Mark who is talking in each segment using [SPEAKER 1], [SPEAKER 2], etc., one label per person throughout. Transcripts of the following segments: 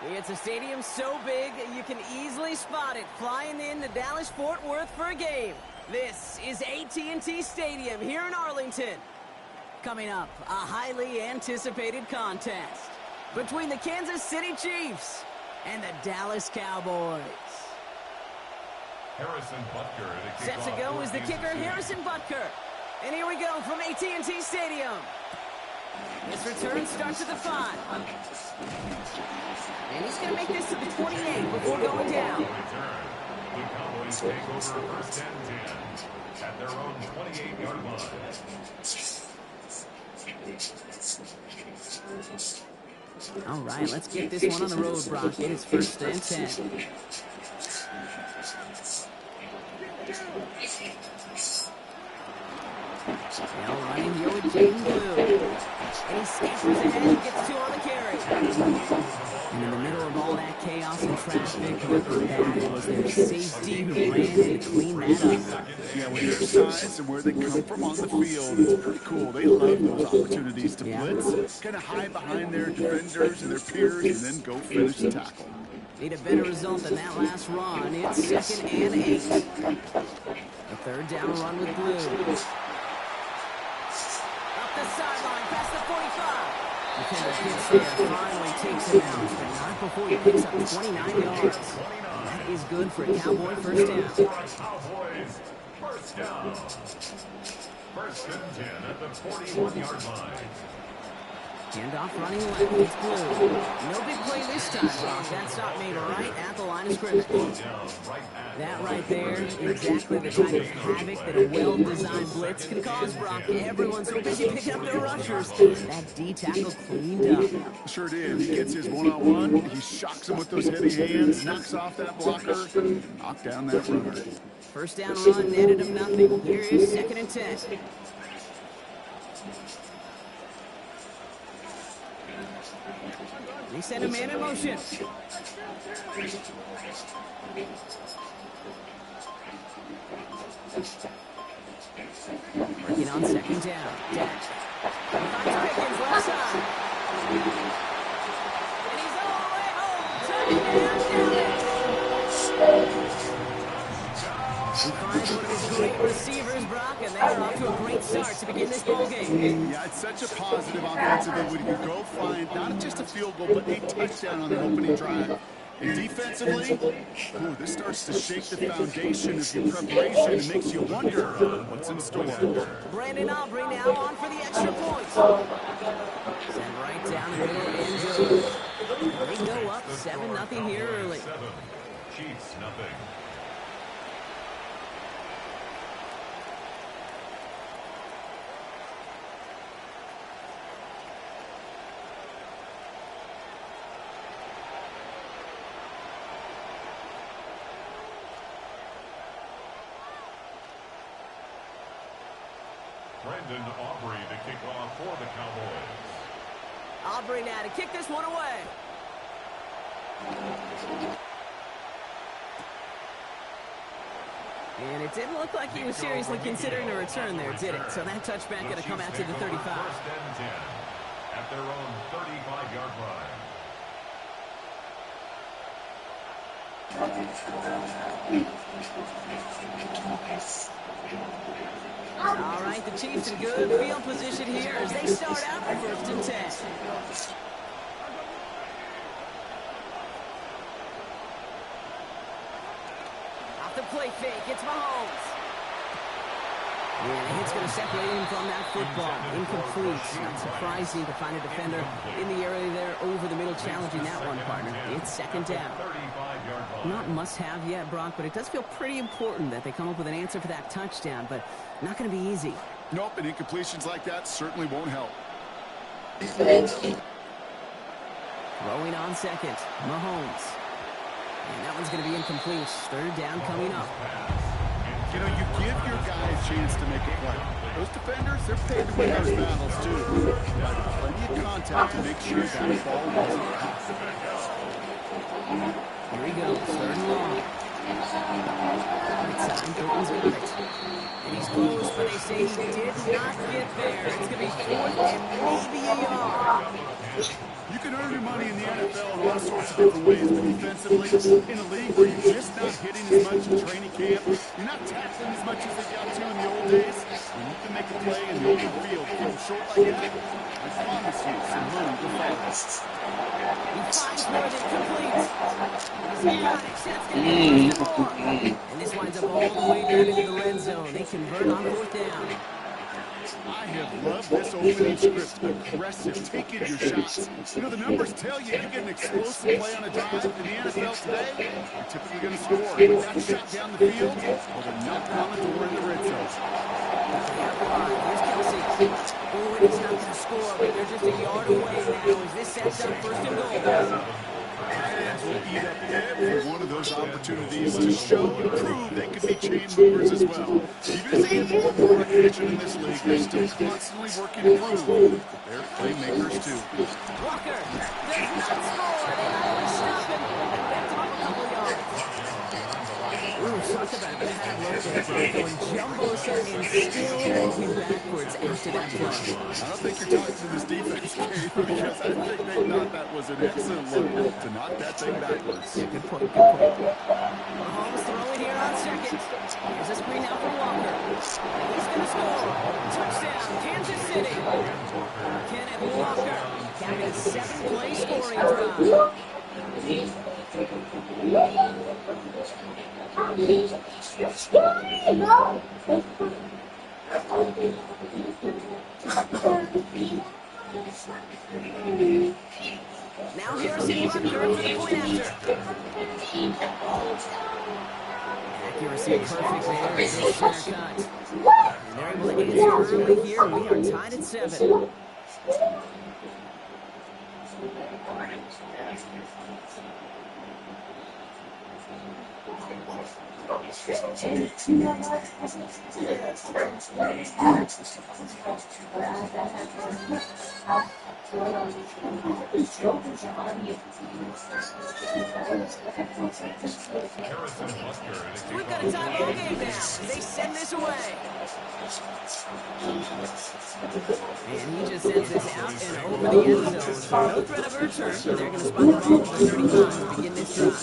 [SPEAKER 1] It's a stadium so big you can easily spot it flying in to Dallas-Fort Worth for a game. This is AT&T Stadium here in Arlington. Coming up, a highly anticipated contest between the Kansas City Chiefs and the Dallas Cowboys.
[SPEAKER 2] Harrison Butker.
[SPEAKER 1] Set to go is the kicker, Harrison Butker. And here we go from AT&T Stadium. His return starts at the 5. And he's going to make this to the 28 before going down.
[SPEAKER 2] The Cowboys take over first and 10 at their own 28-yard line.
[SPEAKER 1] All right, let's get this one on the road, Brock. It is first and 10. Now running here with Jaden Blue. And he scampers ahead and gets 2 on the carry. And in the middle of all that chaos and traffic, looking bad, it was their safety who ran in to clean that up.
[SPEAKER 3] Yeah, with their size and where they come from on the field, it's pretty cool. They love those opportunities to blitz, kind of hide behind their defenders and their peers, and then go finish the tackle.
[SPEAKER 1] Need a better result than that last run. It's 2nd and 8. A third down run with Blue. The sideline past the 45. Defender gets there, finally takes it out, but not before he picks up 29 yards. That is good for a Cowboy first down.
[SPEAKER 2] Cowboys first down. First and 10 at the 41-yard line.
[SPEAKER 1] Handoff running left. It's Blue. No big play this time, Brock. That stop made right at the line of scrimmage. That right there, exactly the kind of havoc that a well-designed blitz can cause, Brock. Everyone's so busy picking up their rushers. That D tackle cleaned up.
[SPEAKER 3] Sure did. He gets his one-on-one. He shocks him with those heavy hands, knocks off that blocker, knock down that runner.
[SPEAKER 1] First down run netted him nothing. Here is 2nd and 10. They send a man in motion. Working on 2nd down. Dak. Finds Pickens left side. And he's all the way home. Touchdown, He finds one of his great receivers, Brock, and they are off to a great start to begin this ball game.
[SPEAKER 3] Yeah, it's such a positive offensively when you go find not just a field goal, but a touchdown on the opening drive. And defensively, this starts to shake the foundation of your preparation and makes you wonder what's in store.
[SPEAKER 1] Brandon Aubrey now on for the extra point. Sent right down the middle of the end zone. They go up 7-0 here early.
[SPEAKER 2] Chiefs nothing. Brandon Aubrey to kick off for the Cowboys.
[SPEAKER 1] Aubrey now to kick this one away. And it didn't look like he was seriously considering a return there, did it? So that touchback going to come out to the 35.
[SPEAKER 2] First and 10 at their own 35-yard line.
[SPEAKER 1] All right, the Chiefs in good field position here as they start out first and 10. Off the play fake, it's Mahomes. And the hit's going to separate him from that football. Incomplete. Not surprising to find a defender in the area there over the middle challenging that one, partner. It's 2nd down. Not must-have yet, Brock, but it does feel pretty important that they come up with an answer for that touchdown, but not going to be easy.
[SPEAKER 3] Nope, and incompletions like that certainly won't help.
[SPEAKER 1] Throwing on second, Mahomes. And that one's going to be incomplete. Third down coming up.
[SPEAKER 3] You know, you give your guy a chance to make a play. Those defenders, they're paid to win those battles, too. But plenty of contact to make sure that ball wasn't caught.
[SPEAKER 1] Here he goes, third and long. Right side, Thornton's got it. And he's close, but they say he did not get there. It's going to be fourth and maybe a yard.
[SPEAKER 3] You can earn your money in the NFL in all sorts of different ways, but defensively, in a league where you're just not hitting as much in training camp, you're not tackling as much as they got to in the old days, when you can make a play in the open field, keep them short like that, I promise you some money will follow.
[SPEAKER 1] He finds more than complete. He's got it, that's going to be more. And this winds up all the way down into the red zone. They convert on fourth down.
[SPEAKER 3] I have loved this opening script. Aggressive, taking your shots. You know, the numbers tell you get an explosive play on a drive in the NFL today, you're typically going to score. With that shot down the field, or they're knocking on the door in the red zone.
[SPEAKER 1] Here's Kelsey. Oh, and he's not going to score, but they're just a yard away now as this sets up first and goal.
[SPEAKER 3] Tight ends will eat up every one of those opportunities to show and prove they can be chain movers as well. Even as they get more and more recognition in this league, they're still constantly working to prove that they're playmakers too.
[SPEAKER 1] Walker does not score. They not only stop him, and backed him up a couple of yards. Ooh, talk about a bad look there, going jumbo set and still moving backwards after that play.
[SPEAKER 3] I don't think you're talking to this defense, Gabe, because I think they thought that was an excellent look to knock that thing backwards.
[SPEAKER 1] Yeah, good point, good point. Mahomes throwing here on second. Here's a screen out for Walker. He's going to score. Touchdown, Kansas City. Kenneth Walker capping a 7-play scoring drive. Now Harrison Butker for the point after. Accuracy perfect there. Good center cut. And they're able to answer early here. We are tied at 7. We've got a tie ball game now. They send this away. And he just sends this out and over the end zone. So no threat of a return. They're going to spot the ball for 35 to begin this drive.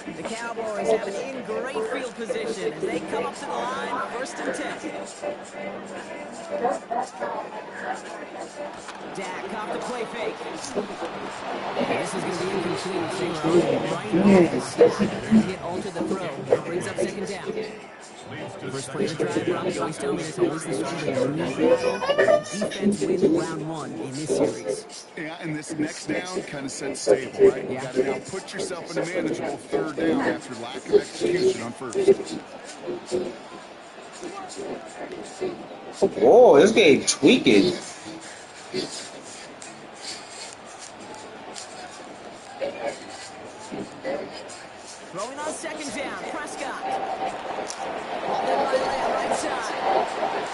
[SPEAKER 1] The Cowboys have it in great field position as they come up to the line, first and 10. Dak off the play fake. This is going to be incomplete. They were right off the snap. They get altered the throw. It brings up second down. First play of the drive, Rob always tell me it's always the struggle. Defense wins round 1 in this series.
[SPEAKER 3] Yeah, and this next down kind of sets stable, right? You got to now put yourself in a manageable third down after lack of execution on first.
[SPEAKER 4] Whoa, this game tweaking.
[SPEAKER 1] Throwing on second down, Prescott. Ball in right side.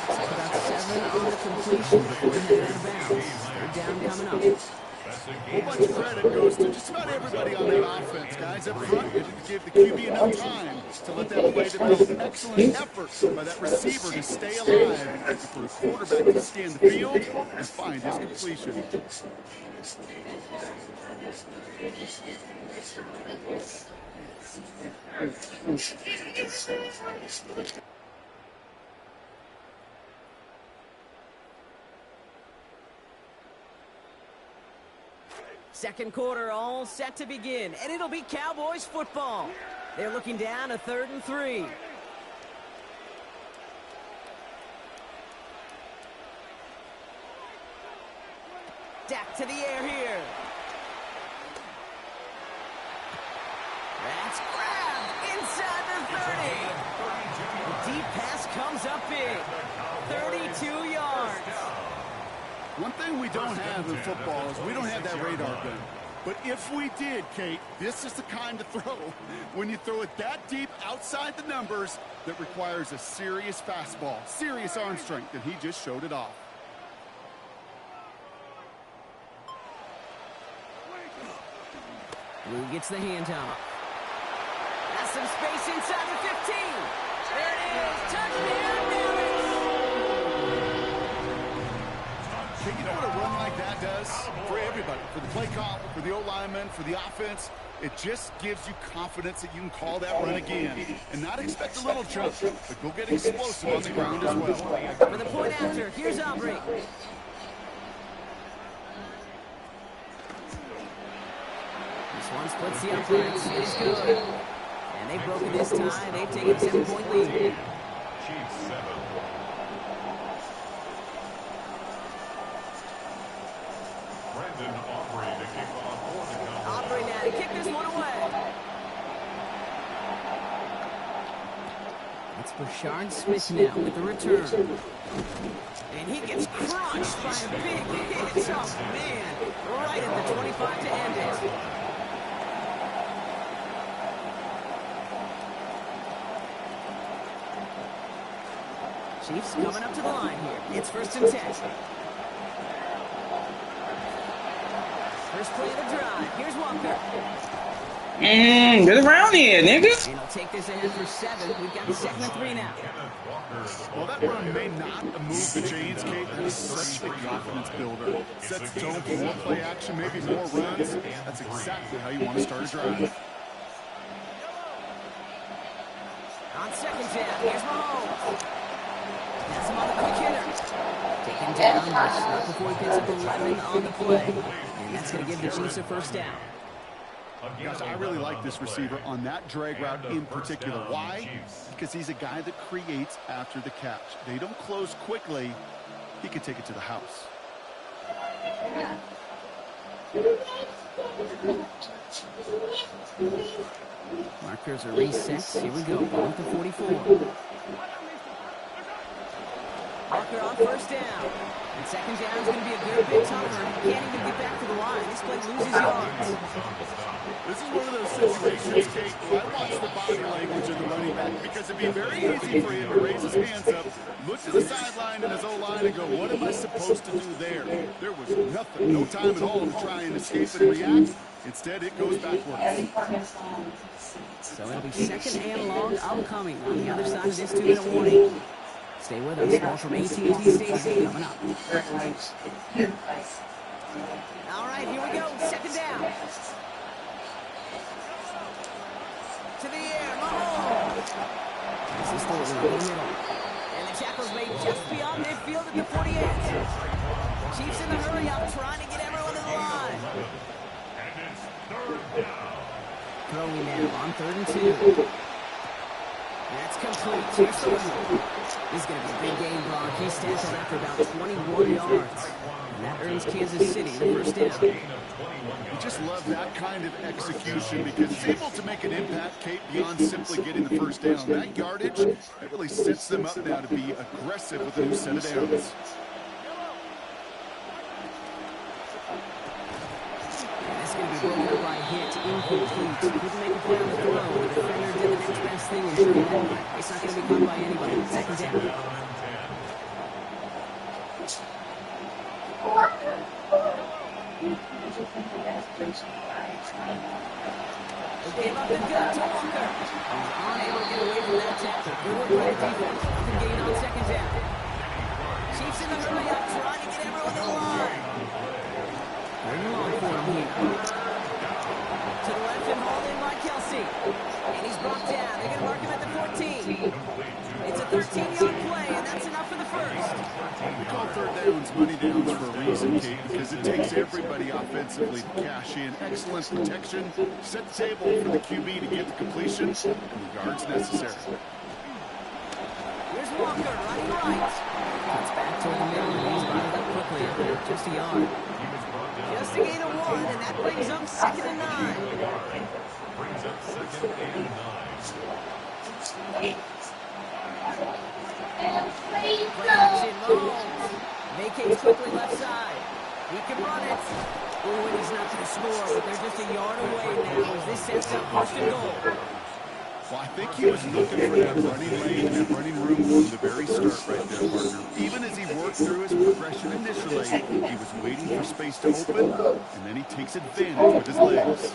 [SPEAKER 1] So about 7 on the completion before he headed out of bounds. Third down coming up.
[SPEAKER 3] A whole bunch of credit goes to just about everybody on the offense. Guys up front didn't give the QB enough time to let that play develop. Excellent effort by that receiver to stay alive and for the quarterback to scan the field and find his completion.
[SPEAKER 1] Second quarter all set to begin, and it'll be Cowboys football. They're looking down a 3rd and 3. Dak to the air here. That's grabbed inside the 30. The deep pass comes up big. 32 yards.
[SPEAKER 3] One thing we don't have in football is we don't have that radar gun. But if we did, Kate, this is the kind of throw, when you throw it that deep outside the numbers, that requires a serious fastball, serious arm strength, and he just showed it off.
[SPEAKER 1] Lou gets the handoff. Has some space inside the 15. There it is. Touchdown, Dallas.
[SPEAKER 3] You know what a run like that does for everybody, for the play call, for the O-lineman, for the offense? It just gives you confidence that you can call that run again and not expect a little jump, but go get explosive on the ground as well.
[SPEAKER 1] For the point after, here's Aubrey. This one splits the uprights. It is good. And they've broken this tie. They've taken a 7-point lead.
[SPEAKER 2] Chiefs 7. Aubrey to kick off for the Cowboys.
[SPEAKER 1] Aubrey now to kick this one away. It's Brashard Smith now with the return. And he gets crushed by a big hit. Oh, man. Right at the 25 to end it. Chiefs coming up to the line here. It's 1st and 10. First play of the drive. Here's Walker.
[SPEAKER 4] Get around here, nigga.
[SPEAKER 1] And he'll take this ahead for 7. We've got 2nd and 3 now.
[SPEAKER 3] Well, that run may not move the chains, Kate. That is such a confidence builder. Sets the tone for more play action, maybe more runs. That's exactly how you want to start a drive.
[SPEAKER 1] On 2nd down, here's Mahomes. That's him on the quick hitter. Taken down, but not before he picks up 11 on the play. And that's going to give the Chiefs a 1st down.
[SPEAKER 3] Gosh, I really like this receiver on that drag route in particular. Why? Because he's a guy that creates after the catch. They don't close quickly. He can take it to the house.
[SPEAKER 1] Markers are reset. Here we go. Going to 44. Walker on 1st down. And 2nd down is going to be a good bit tougher. Can't even get back to the line. This play loses yards.
[SPEAKER 3] This is one of those situations, Kate, where I watch the body language of the running back because it'd be very easy for him to raise his hands up, look to the sideline and his O-line and go, what am I supposed to do there? There was nothing, no time at all to try and escape and react. Instead, it goes backwards.
[SPEAKER 1] So it'll be 2nd and long upcoming on the other side of this 2-minute warning. Stay with us. Ball from AT&T Stadium coming up. All right, here we go. 2nd down. To the air, Mahomes. This is still in the middle. And the tackle's made just beyond midfield at the 48. Chiefs in the hurry up, trying to get everyone to the line.
[SPEAKER 2] And it's 3rd down.
[SPEAKER 1] Throwing now on 3rd and 2. That's complete. Here's the one. This is going to be a big game, Brock. He's tackled after about 21 yards. And that earns Kansas City the 1st down.
[SPEAKER 3] You just love that kind of execution because it's able to make an impact, Kate, beyond simply getting the 1st down. That yardage, it really sets them up now to be aggressive with a new set of downs.
[SPEAKER 1] That's going to be broken up by a hit, incomplete. Couldn't make a play on the throw. The defender did the next best thing and threw it. It's not going to be caught by anybody. 2nd down. They gave up the gut to Walker. He's unable to get away from that tackle. Good work by the defense. Good gain on 2nd down. Chiefs in the hurry up, trying to get everyone to the line. Very long for him here. To the left and hauled in by Kelsey. And he's brought down. They're going to mark him at the 14. It's a 13-yard play, and that's enough for the 1st.
[SPEAKER 3] We call 3rd downs money downs for a reason, Kate, because it takes everybody offensively to cash in. Excellent protection, set the table for the QB to get the completion, and the yards necessary.
[SPEAKER 1] Here's Walker, running right. Cuts back toward the middle, and he's brought it up quickly. Just a yard. Just a gain of 1, and that brings up 2nd and 9.
[SPEAKER 2] Brings up 2nd and 9.
[SPEAKER 1] Play action, Mahomes. Vacates quickly left side. He can run it. Oh, and he's not going to score, but they're just a yard away now as this sets up 1st and goal.
[SPEAKER 3] Well, I think he was looking for that running lane and that running room from the very start right there, partner. Even as he worked through his progression initially, he was waiting for space to open, and then he takes advantage with his legs.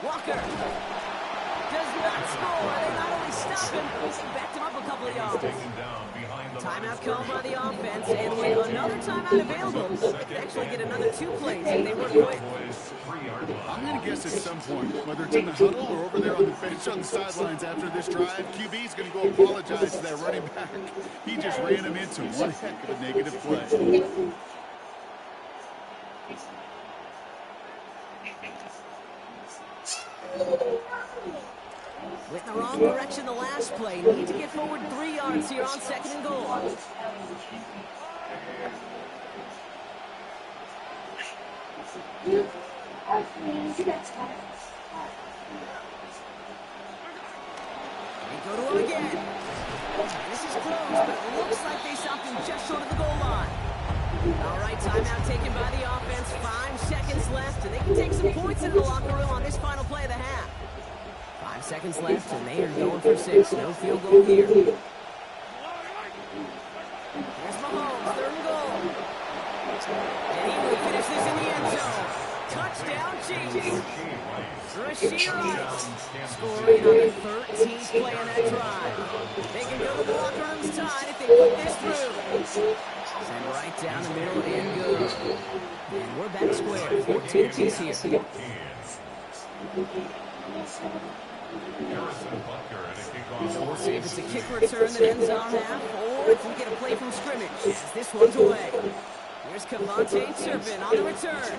[SPEAKER 1] Walker does not score. They not only stop him, they backed him up a couple of yards. Timeout called by the offense, and with another timeout available, they could actually get another 2 plays if they were quick.
[SPEAKER 3] I'm going to guess at some point, whether it's in the huddle or over there on the bench on the sidelines after this drive, QB's going to go apologize to that running back. He just ran him into one heck of a negative play.
[SPEAKER 1] Went in the wrong direction the last play. Need to get forward 3 yards here on 2nd and goal. They go to him again. This is close, but it looks like they stopped him just short of the goal line. All right, timeout taken by the offense. 5 seconds left, and they can take some points into the locker room on this final play of the half. 5 seconds left, and they are going for 6. No field goal here. Here's Mahomes, 3rd and goal. And he will finish this in the end zone. Touchdown, Chiefs. Rashid Rice scoring on the 13th play on that drive. They can go to the locker room's tide if they put this through. Send right down the middle and good. And we're back square. 14 apiece here. So we'll see if it's a kick return that ends our half, or if we get a play from scrimmage, as this one's away. Here's Cavante Turpin on the return.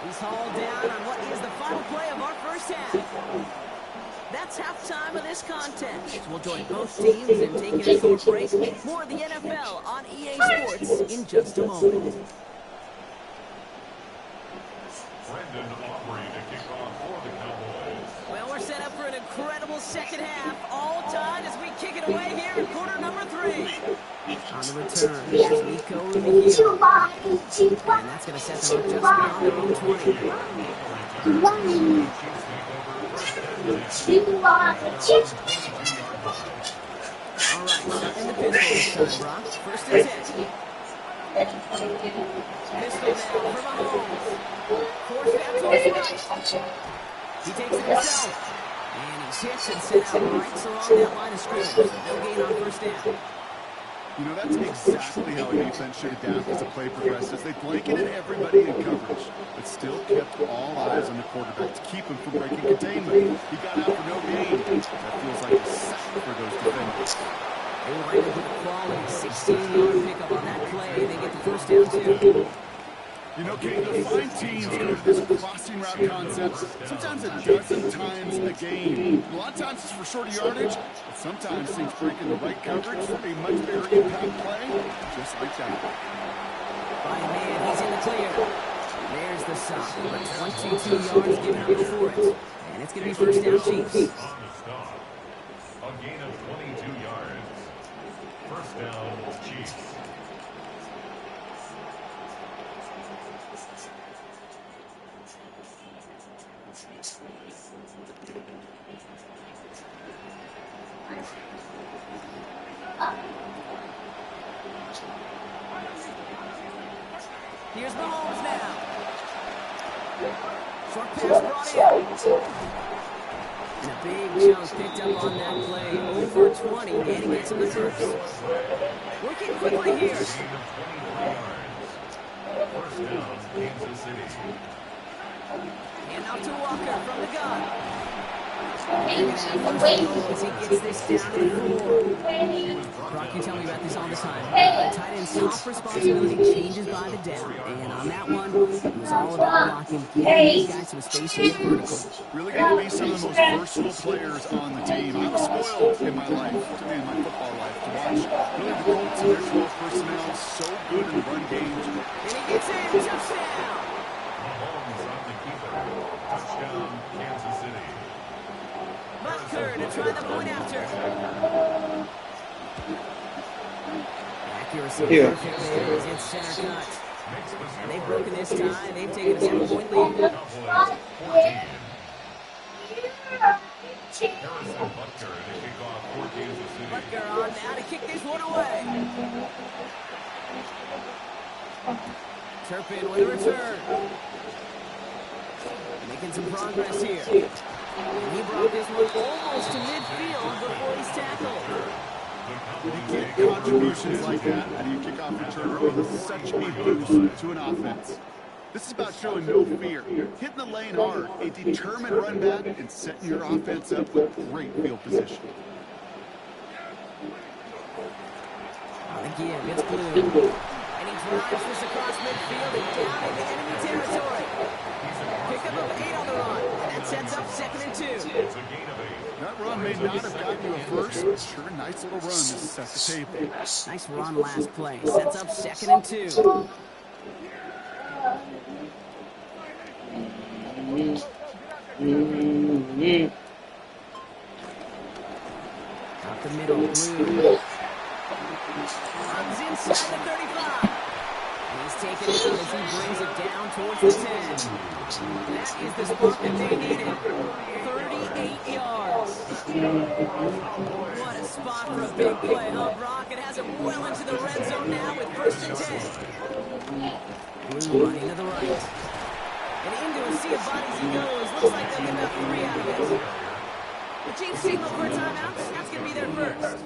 [SPEAKER 1] He's hauled down on what is the final play of our first half. That's halftime of this contest. We'll join both teams in taking a short break. More of the NFL on EA Sports in just a moment. Well, we're set up for an incredible second half. All tied as we kick it away here in quarter number 3. On the return, this is Nico Rumigio. And that's going to set them up just beyond their own 20. All right, in the pistol this time, Brock. 1st and 10. Pistol now for Mahomes. Force down to his right. He takes it himself. And he's hit and sent out right along that line of scrimmage. No gain on 1st down.
[SPEAKER 3] You know, that's exactly how a defense should adapt as the play progresses. They blanketed everybody in coverage, but still kept all eyes on the quarterback to keep him from breaking containment. He got out for no gain. That feels like a sack for those defenders.
[SPEAKER 1] They were able to get a quality 16-yard pickup on that play. They get the 1st down, too.
[SPEAKER 3] You know, Kane, the fine teams go to this crossing route concept sometimes a dozen times a game. A lot of times it's for shorter yardage, but sometimes things break in the right coverage for a much bigger impact play, just like that.
[SPEAKER 1] By man, he's in the clear. There's the stop. 22 yards given up before it. And it's going to be 1st down, Chiefs.
[SPEAKER 2] On the stop, a gain of 22 yards. 1st down, Chiefs.
[SPEAKER 1] Here's Mahomes now. Short pass brought in. And a big chunk picked up on that play. Over 20, and he gets him the first. Working quickly here.
[SPEAKER 2] 1st down, Kansas City.
[SPEAKER 1] And out to Walker from the gun. As he gets this down to 4. Brock, you tell me about this all the time. Tight end's top responsibility changes by the down. And on that one, it was all about blocking, giving these guys some space to get vertical.
[SPEAKER 3] Really got to be some of the most versatile players on the team. I was spoiled in my life, in my football life, to watch really the Colts and their 12 personnel so good in the run games.
[SPEAKER 1] And he gets in, touchdown. going after. Accuracy
[SPEAKER 4] Here.
[SPEAKER 1] perfect there as it's center cut. And they've broken this tie. They've taken a 7-point lead. Butker on now to kick this one away. Turpin with a return. Making some progress here. And he brought this one almost to midfield before he's tackled.
[SPEAKER 3] When you get contributions like that, how do you kick off return early with such a boost to an offense? This is about showing no fear, hitting the lane hard, a determined run back, and setting your offense up with great field position.
[SPEAKER 1] Again, it's Blue. And he drives this across midfield and down into enemy territory. Pickup of 8 on the run. And that sets up 2nd and 2.
[SPEAKER 3] That run may not have gotten you a first, but sure, a nice little run to set the table.
[SPEAKER 1] Nice run last play. Sets up 2nd and 2. Up the middle, Blue. Runs inside the 35. He's taken it out as he brings it down towards the 10. That is the spot that they needed. 38 yards. What a spot for a big play, huh, Brock? It has him well into the red zone now with 1st and 10. Blue running to the right. And into a sea of bodies he goes. Looks like they'll get about 3 out of it. The Chiefs signal for a timeout. That's going to be their first.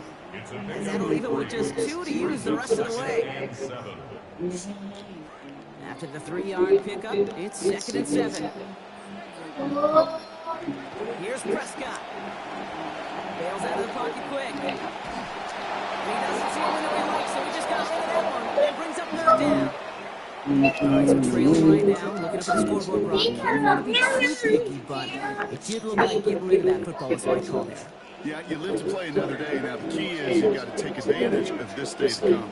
[SPEAKER 1] As that'll leave him with just 2 to use the rest of the way. After the 3-yard pickup, it's 2nd and 7. Here's Prescott. Bails out of the pocket quick. He doesn't see a window he likes, so he just got rid of that one. And brings up 3rd down. All right, so trailing right now, looking up at the scoreboard, Brock. Can't want to be too picky, but it did look like getting rid of that football was the right call there.
[SPEAKER 3] Yeah, you live to play another day. Now, the key is you got to take advantage of this day to come.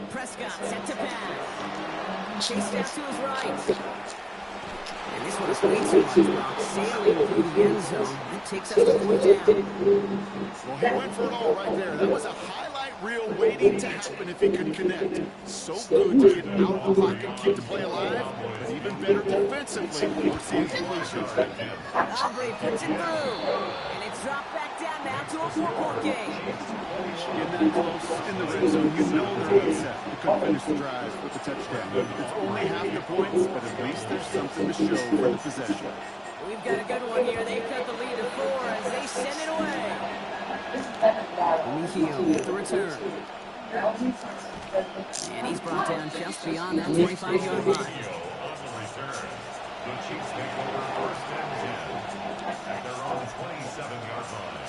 [SPEAKER 1] Prescott set to pass. Chased out to his right. And this one is way too much, Brock. Sailing through the end zone. That takes us to 4th down.
[SPEAKER 3] Well, he went for it all right there. That was a highlight reel waiting to happen if he could connect. So good to get out of the pocket, keep the play alive, but even better defensively, force the incompletion.
[SPEAKER 1] Aubrey puts it through. And it's dropped back down now to a 4-point game.
[SPEAKER 3] Getting that close in the red zone, you know they're upset. They couldn't finish the drive with the touchdown. It's only half the points, but at least there's something to show for the possession.
[SPEAKER 1] We've got a good one here. They cut the lead to 4 as they send it away. Mihio with the return. And he's brought down just beyond that 25-yard line.
[SPEAKER 2] The Chiefs take over 1st and 10 at their own 27-yard line.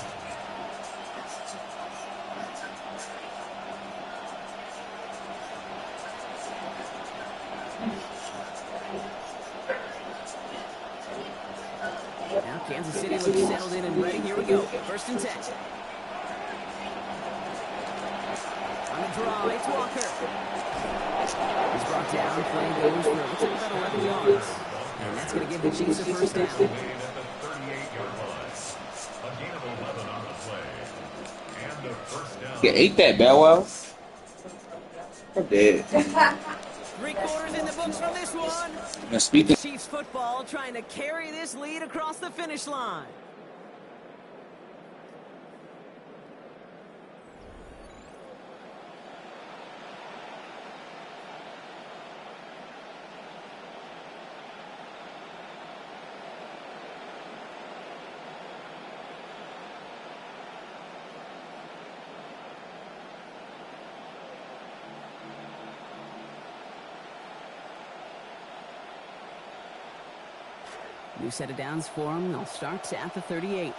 [SPEAKER 1] Now Kansas City looks settled in and ready. Here we go. 1st and 10. On the draw, it's Walker. He's brought down. Play goes for, looks like about 11 yards. And that's going to give the Chiefs a 1st down.
[SPEAKER 2] At the 38-yard line. A gain of 11 on the play. And a 1st down.
[SPEAKER 4] You ate that, Bow Wow. I'm dead.
[SPEAKER 1] 3 quarters in the books from this one.
[SPEAKER 4] Now, speaking.
[SPEAKER 1] Chiefs football trying to carry this lead across the finish line. New set of downs for them. They'll start at the 38.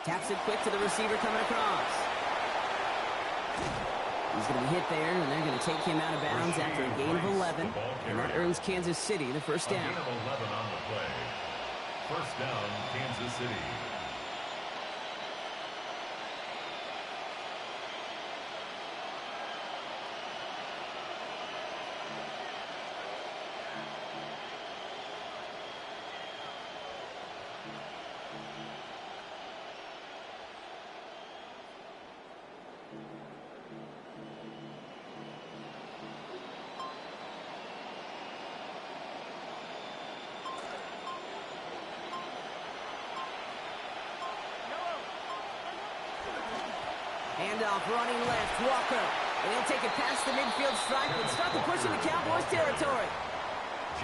[SPEAKER 1] Taps it quick to the receiver coming across. He's going to be hit there, and they're going to take him out of bounds after a gain of 11. And that earns Kansas City the 1st down.
[SPEAKER 2] A gain of 11 on the play. 1st down, Kansas City.
[SPEAKER 1] handoff, running left, Walker. And he'll take it past the midfield stripe and start to push into Cowboys territory.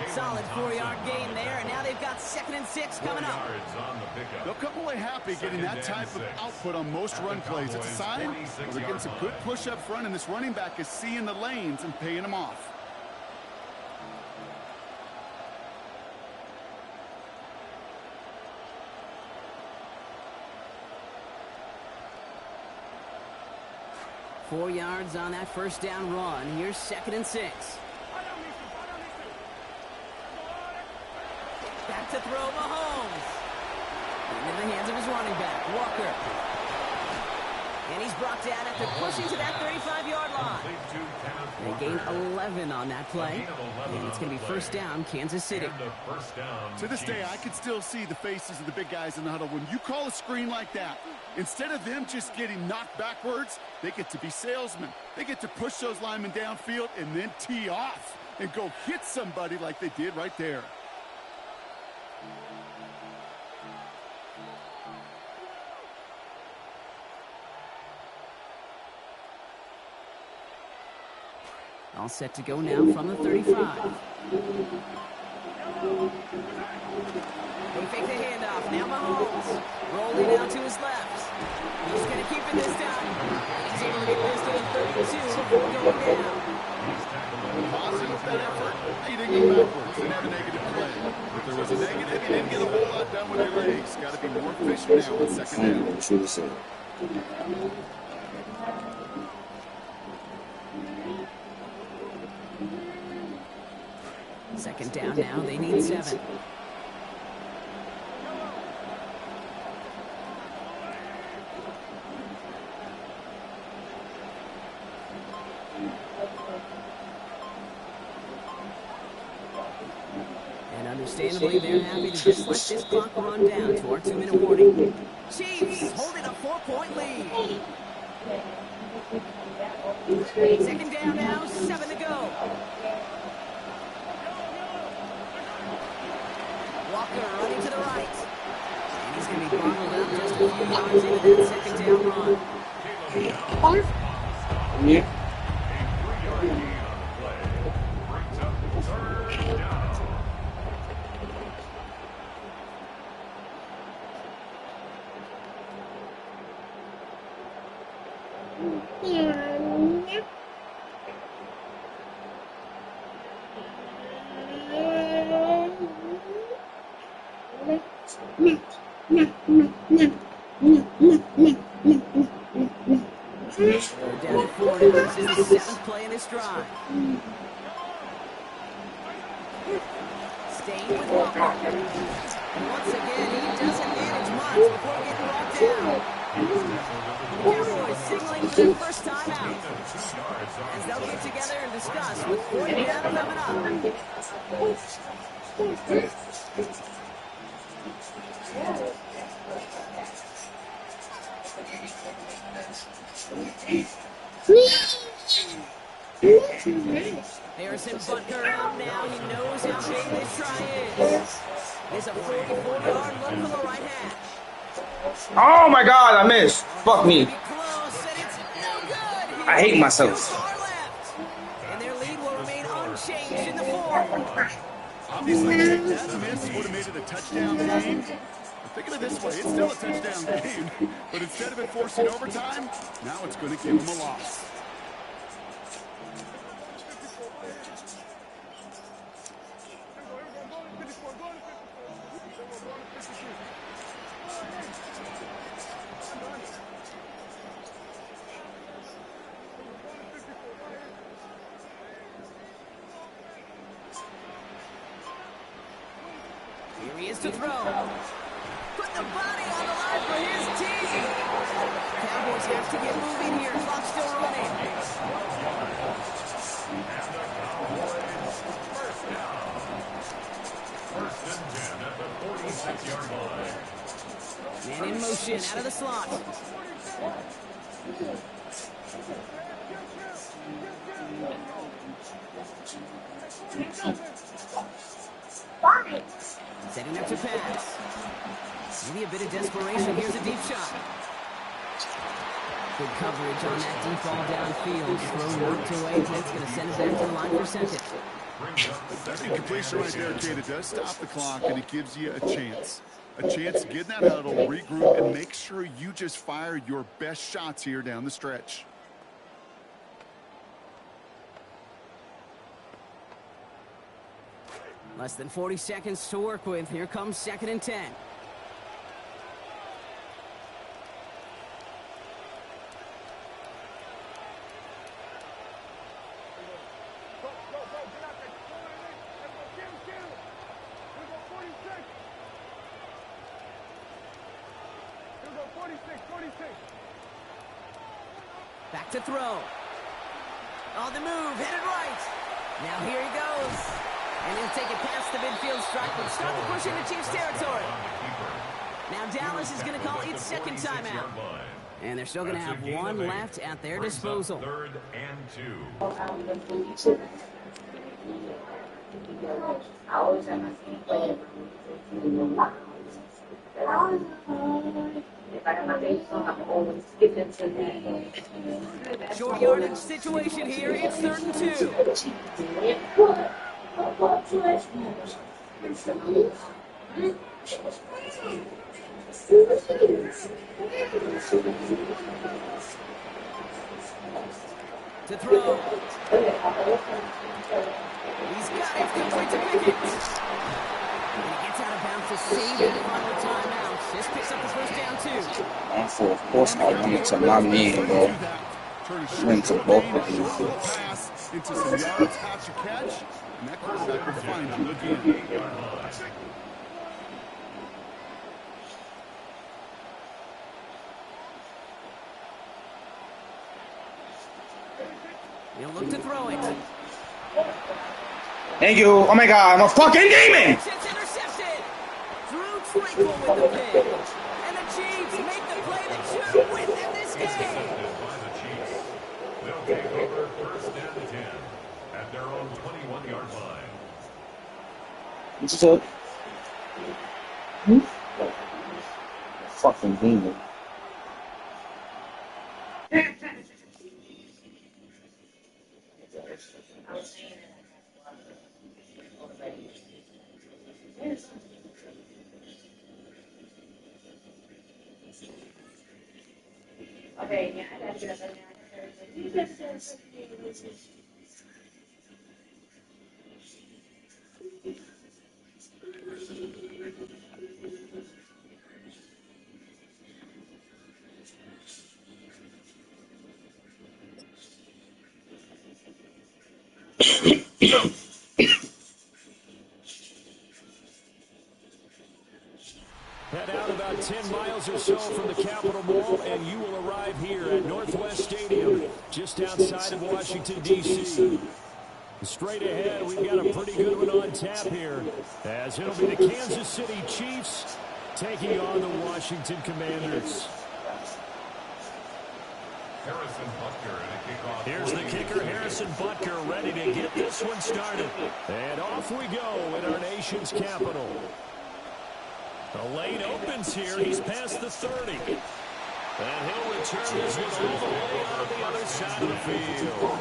[SPEAKER 1] Solid 4-yard gain there, and now they've got 2nd and 6 coming up.
[SPEAKER 3] They'll come away happy getting that type of output on most run plays. It's a sign they're getting some good push up front, and this running back is seeing the lanes and paying them off.
[SPEAKER 1] Four yards on that first down run. Here's 2nd and 6. Back to throw, Mahomes. Into the hands of his running back, Walker. And he's brought down after pushing to that 35-yard line. They gained 11 on that play. And it's going to be first down, Kansas City.
[SPEAKER 3] To this day, I can still see the faces of the big guys in the huddle. When you call a screen like that, instead of them just getting knocked backwards, they get to be salesmen. They get to push those linemen downfield and then tee off and go hit somebody like they did right there.
[SPEAKER 1] All set to go now from the 35. They fake the handoff. Now Mahomes rolling out to his left. He's going to keep it this time. He's able to get this to the 32 before going down.
[SPEAKER 3] Positive with that effort. He didn't go backwards. Didn't have a negative play. If there was a negative, he didn't get a whole lot done with their legs. Got to be more efficient now on 2nd down.
[SPEAKER 1] Second down now. They need 7. And understandably, they're happy to just let this clock run down to our 2-minute warning. Chiefs holding a 4-point lead. Second down now, 7 to go. Walker running to the right. And he's going to be bottled up just a few yards into that 2nd down run.
[SPEAKER 2] A 3-yard gain on the play brings up 3rd down.
[SPEAKER 1] Down at 40. This is the 7th play in this drive. Staying with Walker. And once again, he doesn't manage much before getting brought down. Cowboys signaling for their first time out. As they'll get together and discuss with 40 down coming up. Harrison Butker out now. He knows how big this try is. There's a 44-yard look for the right hash.
[SPEAKER 5] Oh my God, I missed. Fuck me. I hate myself.
[SPEAKER 1] And their lead will remain unchanged in the 4th.
[SPEAKER 3] Obviously, that miss would have made it a touchdown game. Think of it this way, it's still a touchdown game, but instead of it forcing overtime, now it's going to give them a loss.
[SPEAKER 1] Here he is to throw. Put the body on the line for his team. Cowboys have to get moving here. Clock's still running.
[SPEAKER 2] First and 10 at the 46-yard line.
[SPEAKER 1] Man in motion out of the slot. Setting up to pass. Maybe a bit of desperation. Here's a deep shot. Good coverage on that deep ball downfield. Throw knocked away. That's going to send it back to the line for second.
[SPEAKER 3] That incompletion right there, Kate, it does stop the clock, and it gives you a chance. A chance to get in that huddle, regroup, and make sure you just fire your best shots here down the stretch.
[SPEAKER 1] Less than 40 seconds to work with. Here comes 2nd and 10. Back to throw. On the move, headed right. Now here he goes. And he'll take it past the midfield stripe and start the push into Chiefs territory. Now Dallas is going to call its second timeout. And they're still going to have one left at their disposal.
[SPEAKER 2] 3rd and
[SPEAKER 1] 2. Short yardage situation here. It's 3rd and 2. To throw. He's got it. Complete to Pickett. And he gets out of bounds to save it on the timeout. This picks up the first down, too.
[SPEAKER 5] Also, of course, I wanted to my man, bro. Went to both of you.
[SPEAKER 3] Pass into some yards, catch a catch, and that quarterback will find you again.
[SPEAKER 1] He'll look to throw it.
[SPEAKER 5] Thank you. Oh my God, I'm a fucking demon.
[SPEAKER 1] It's intercepted. Drew Tranquil with the pick. And the Chiefs make the play that should win them this game.
[SPEAKER 2] They'll take over 1st and 10 at their own 21-yard line.
[SPEAKER 5] What's up? Fucking demon.
[SPEAKER 4] Okay, yeah, I gotta get up there.
[SPEAKER 6] Head out about 10 miles or so from the Capitol Mall, and you will arrive here at Northwest Stadium, just outside of Washington, D.C. Straight ahead, we've got a pretty good one on tap here, as it'll be the Kansas City Chiefs taking on the Washington Commanders. Here's the kicker, Harrison Butker, ready to get this one started. And off we go in our nation's capital. The lane opens here. He's past the 30. And he'll return this one all the way on the other side of the field.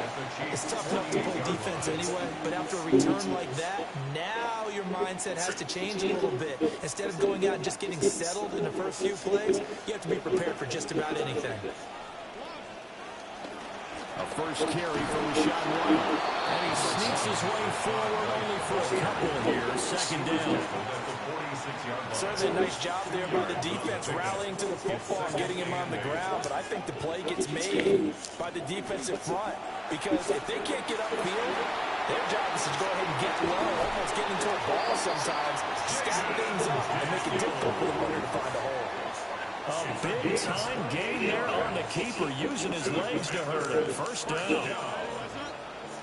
[SPEAKER 7] It's tough enough to play defense anyway, but after a return like that, now your mindset has to change a little bit. Instead of going out and just getting settled in the first few plays, you have to be prepared for just about anything.
[SPEAKER 6] A first carry for Rashaad White. And he sneaks his way forward only for a couple here. 2nd down.
[SPEAKER 7] Certainly a nice job there by the defense rallying to the football and getting him on the ground, but I think the play gets made by the defensive front because if they can't get upfield, their job is to go ahead and get low, almost get into a ball sometimes, stack things up, and make it difficult for the runner to find a hole.
[SPEAKER 6] A big-time gain there on the keeper, using his legs to hurt him. First down.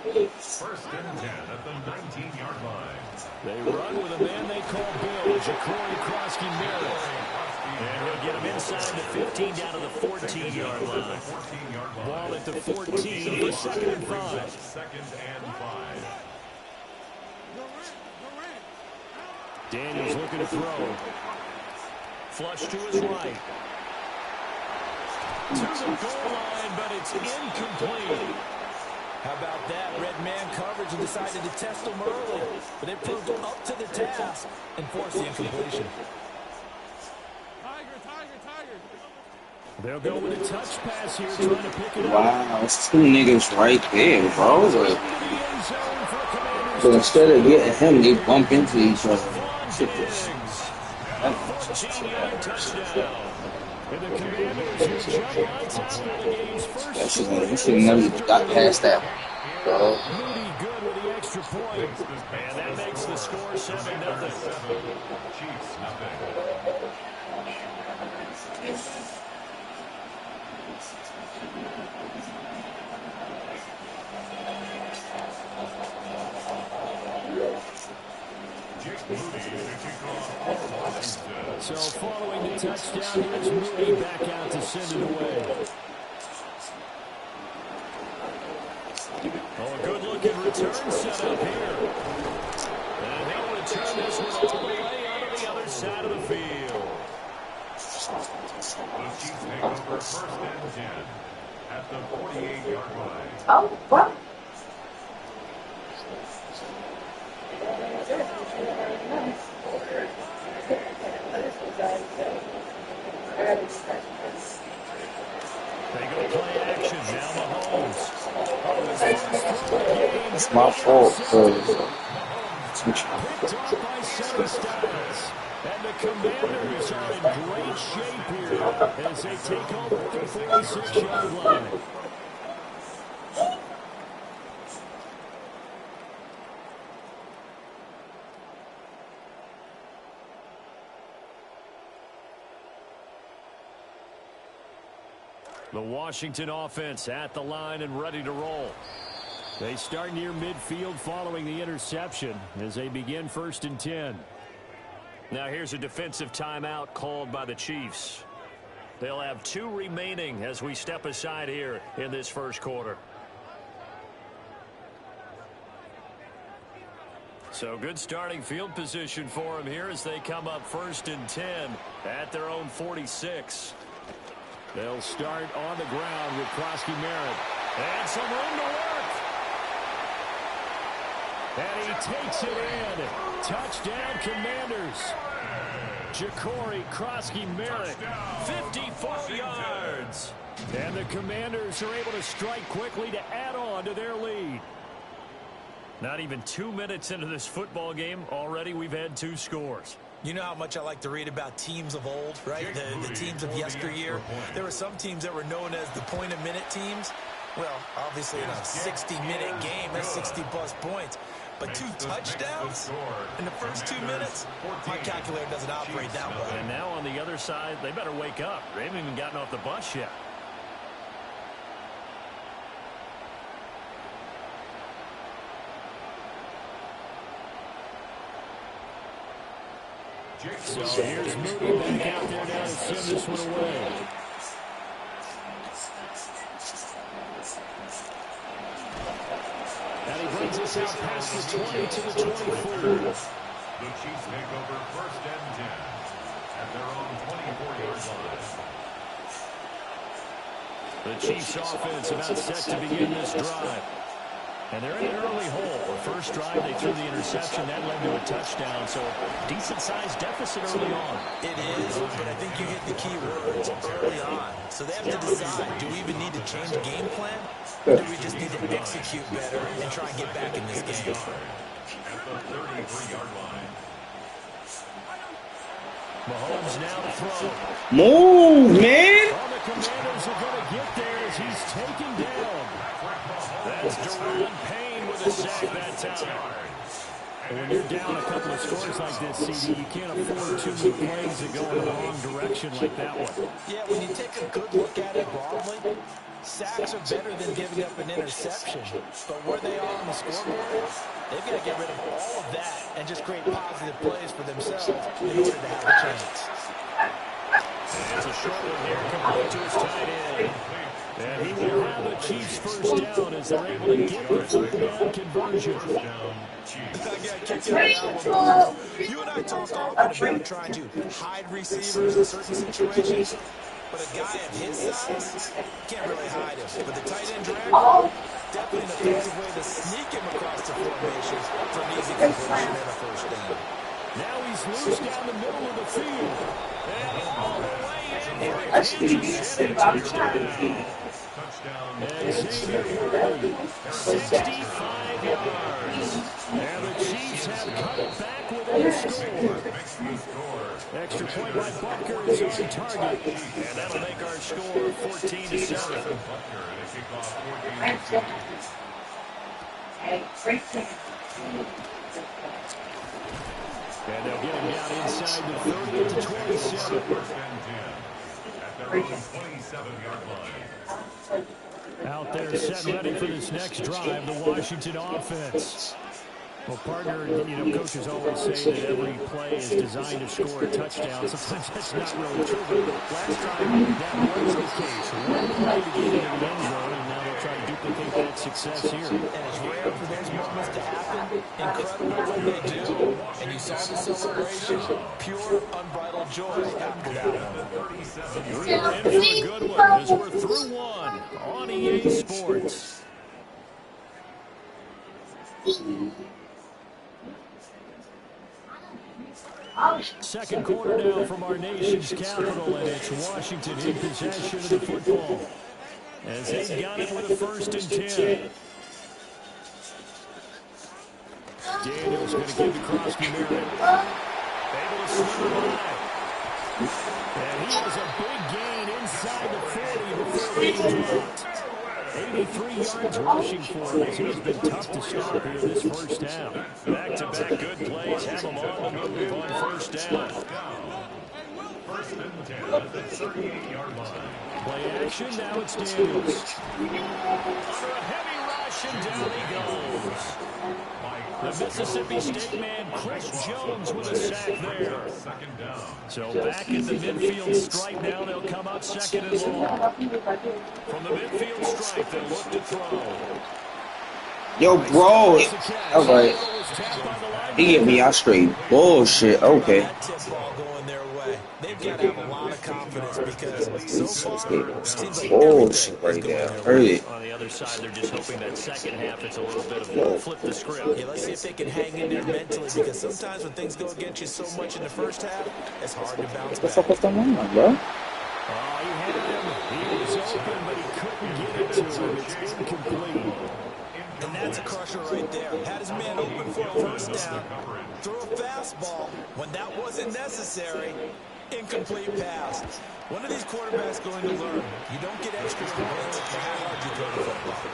[SPEAKER 2] 1st and 10 at the 19-yard line.
[SPEAKER 6] They run with a man they call Bill, Ja'Cory Krosky-Merritt. And he'll get him inside the 15 down to the 14-yard line. Ball at the 14 for 2nd and 5.
[SPEAKER 2] 2nd and 5.
[SPEAKER 6] Daniels looking to throw. Flush to his right. To the goal line, but it's incomplete.
[SPEAKER 7] How about that? Red man coverage and decided to test them early. But they proved up to the task and forced the incompletion.
[SPEAKER 6] They'll go with a touch pass here, trying to pick it up.
[SPEAKER 5] Wow, it's two niggas right there, bro. So instead of getting him, they bump into each other. Shit, this.
[SPEAKER 6] 14-yard touchdown. And the Commanders who jump on top of the game's first.
[SPEAKER 5] That shit never even got past that, bro.
[SPEAKER 6] Moody good with the extra point. And that makes the score 7-0.
[SPEAKER 2] Chiefs, nothing.
[SPEAKER 6] So following the touchdown, here's Moody back out to send it away. Oh, a good-looking return set up here. And they'll return this one all the way out of the other side of the field.
[SPEAKER 2] The Chiefs take over 1st and 10 at the 48-yard line.
[SPEAKER 4] Oh, what?
[SPEAKER 6] They go play action. Now Mahomes.
[SPEAKER 5] It's my fault,
[SPEAKER 6] Picked off by Sonny Styles. And the Commanders are in great shape here as they take over at the 46-yard line. The Washington offense at the line and ready to roll. They start near midfield following the interception as they begin 1st and 10. Now here's a defensive timeout called by the Chiefs. They'll have 2 remaining as we step aside here in this first quarter. So good starting field position for them here as they come up 1st and 10 at their own 46. They'll start on the ground with Krosky Merritt. And some room to work. And he takes it in. Touchdown, Commanders. Ja'Cory Krosky Merritt, 54 yards. And the Commanders are able to strike quickly to add on to their lead. Not even 2 minutes into this football game, already we've had 2 scores.
[SPEAKER 7] You know how much I like to read about teams of old, right? The teams of yesteryear. There were some teams that were known as the point-a-minute teams. Well, obviously in a 60-minute game, that's 60-plus points. But 2 touchdowns in the first 2 minutes? My calculator doesn't operate that well.
[SPEAKER 6] And now on the other side, they better wake up. They haven't even gotten off the bus yet. So here's Moody back out there now to send this one away. And he brings us out past the 20 to the 24.
[SPEAKER 2] The Chiefs take over 1st and 10 at their own 24-yard line.
[SPEAKER 6] The Chiefs offense about set to begin this drive. And they're in an early hole. The first drive, they threw the interception. That led to a touchdown. So decent-sized deficit early on.
[SPEAKER 7] It is, but I think you hit the key words early on. So they have to decide, do we even need to change the game plan? Or do we just need to execute better and try and get back in this game?
[SPEAKER 2] At the 33-yard line.
[SPEAKER 6] Mahomes now to throw.
[SPEAKER 5] Move, man!
[SPEAKER 6] All the Commanders are going to get there as he's taken down. That's Deron Payne with a sack that time. And when you're down a couple of scores like this, CD, you can't afford too many plays that go in the wrong direction like that one.
[SPEAKER 7] Yeah, when you take a good look at it broadly, sacks are better than giving up an interception. But where they are on the scoreboard, they've got to get rid of all of that and just create positive plays for themselves in order to have a chance.
[SPEAKER 6] It's a short one here, complete to his tight end. And he will have the Chiefs first down as they're able to get the third down conversion.
[SPEAKER 7] You and I talk often about trying to hide receivers in certain situations. But a guy of his size can't really hide him. But the tight end drag, definitely an effective way to sneak him across the formation for an easy completion and a first down.
[SPEAKER 6] Now he's loose down the middle of the field. And all the way in for a
[SPEAKER 4] That's
[SPEAKER 6] Kansas City touchdown. And Xavier Worthy, 65 yards. And the Chiefs have cut it back within a score. Extra point by Butker is on target. And that'll make our score 14-7. And they'll get him down inside the 30 to 27.
[SPEAKER 2] At their own 27-yard line.
[SPEAKER 6] Out there set ready for this next drive, the Washington offense. Well, partner, coaches always say that every play is designed to score a touchdown. Sometimes that's not really true, but last time that was the case. One play to get into the end zone, and now they'll try to duplicate that success here.
[SPEAKER 7] And it's rare for those moments to happen. Incredible when they do. And you saw the celebration. Pure, unbridled joy after that one.
[SPEAKER 6] We're in for a good one as we're through one on EA Sports. Second quarter now from our nation's capital, and it's Washington in possession of the football as they've got it with a 1st and 10. Daniels going to give the cross to Merritt. Able to slip by. And he has a big gain inside the 40 before being dropped. 83 yards rushing for him as he's been tough to stop here this first down. Back-to-back good plays have him on the move on 1st down.
[SPEAKER 2] 1st and 10 at the 38-yard line.
[SPEAKER 6] Play action, now it's Daniels. Under a heavy rush, and down he goes. The Mississippi State man, Chris Jones, with a sack there. So back in the midfield stripe now, they'll come out 2nd and long. From the midfield stripe, they'll look to throw.
[SPEAKER 5] Yo, bro. All right. He gave me out straight bullshit. Okay.
[SPEAKER 7] That tip ball going their way. They've got to have a lot of confidence because so far, it seems like
[SPEAKER 5] bullshit right there. Heard it.
[SPEAKER 6] On the other side, they're just hoping that second half it's a little bit of flip the script.
[SPEAKER 7] Yeah, let's see if they can hang in there mentally because sometimes when things go against you so much in the first half, it's hard to bounce back.
[SPEAKER 5] What's up with the line, bro?
[SPEAKER 6] Oh, he had him. He was open, but he couldn't get it to him. It's incomplete.
[SPEAKER 7] And that's a crusher right there. Had his man open for a first down. Threw a fastball when that wasn't necessary. Incomplete pass. When are these quarterbacks going to learn? You don't get extra points for how hard you throw the football.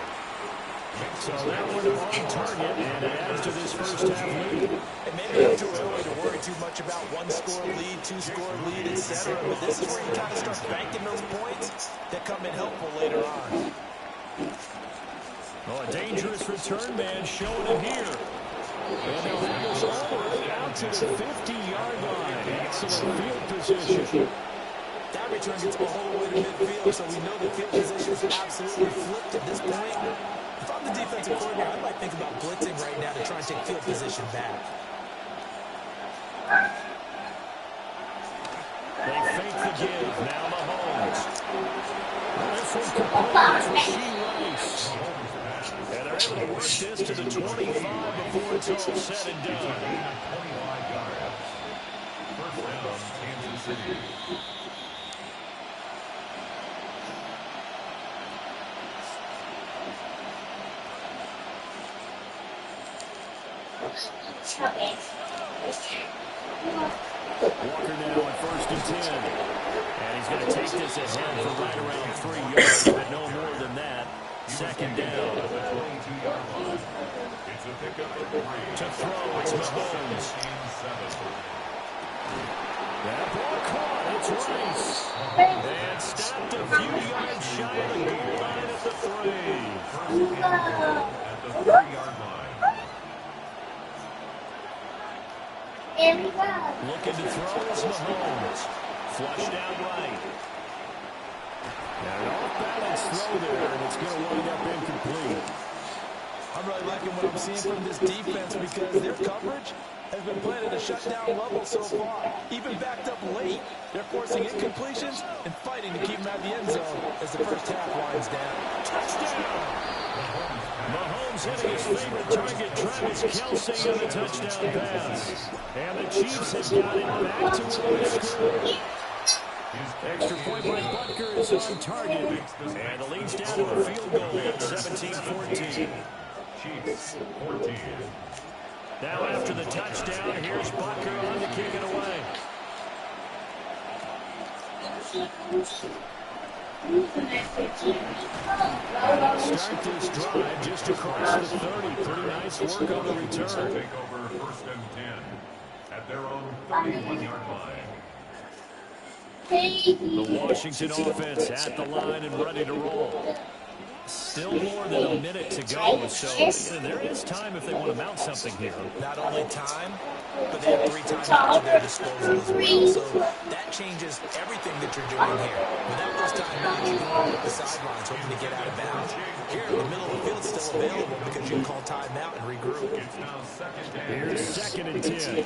[SPEAKER 6] So that one on target, and it adds to this first half lead.
[SPEAKER 7] And maybe it's too early to worry too much about one-score lead, two-score lead, etc. But this is where you kind of start banking those points that come in helpful later on.
[SPEAKER 6] Oh, a dangerous return man showing it here. And they'll have this all the way out to the 50-yard line. Excellent field position.
[SPEAKER 7] That return gets all the way to midfield, so we know the field position is absolutely flipped at this point. If I'm the defensive coordinator, I might think about blitzing right now to try and take field position back.
[SPEAKER 6] They fake the give. Now Mahomes. Well, this one completes Rasheed Rice. And they're able to work this to the 25 before it's all said and done.
[SPEAKER 2] 25 yards. First down, Kansas City.
[SPEAKER 6] Walker now on 1st and 10. And he's going to take this ahead for right around 3 yards, but no more than that. 2nd down. To throw, it's Mahomes. That ball caught, it's Rice. And stopped a few yards shy of the goal line at the 3.
[SPEAKER 2] At the 3-yard line.
[SPEAKER 6] Looking to throw is Mahomes. Flushed out right. Now an off-balance throw there, and it's going to wind up incomplete.
[SPEAKER 7] I'm really liking what I'm seeing from this defense because their coverage has been playing at a shutdown level so far. Even backed up late, they're forcing incompletions and fighting to keep them out of the end zone as the first half winds down.
[SPEAKER 6] Touchdown! Mahomes hitting his favorite target, Travis Kelce, on the touchdown pass. And the Chiefs have got it back to within a score. Extra point by Butker is on target. And the lead's down to a field goal at 17-14.
[SPEAKER 2] Chiefs 14.
[SPEAKER 6] Now after the touchdown, here's Butker on to kick it away. Start this drive just across the 30. Pretty nice work on the return.
[SPEAKER 2] Take over 1st and 10 at their own 31-yard line.
[SPEAKER 6] The Washington offense at the line and ready to roll. Still more than a minute to go, so there is time if they want to mount something here.
[SPEAKER 7] Not only time, but they have 3 timeouts at their disposal as well. So that changes everything that you're doing here. Without those timeouts, you're going up the sidelines hoping to get out of bounds. Here, the middle of the field is still available because you can call timeout and regroup.
[SPEAKER 6] Here's 2nd and 10.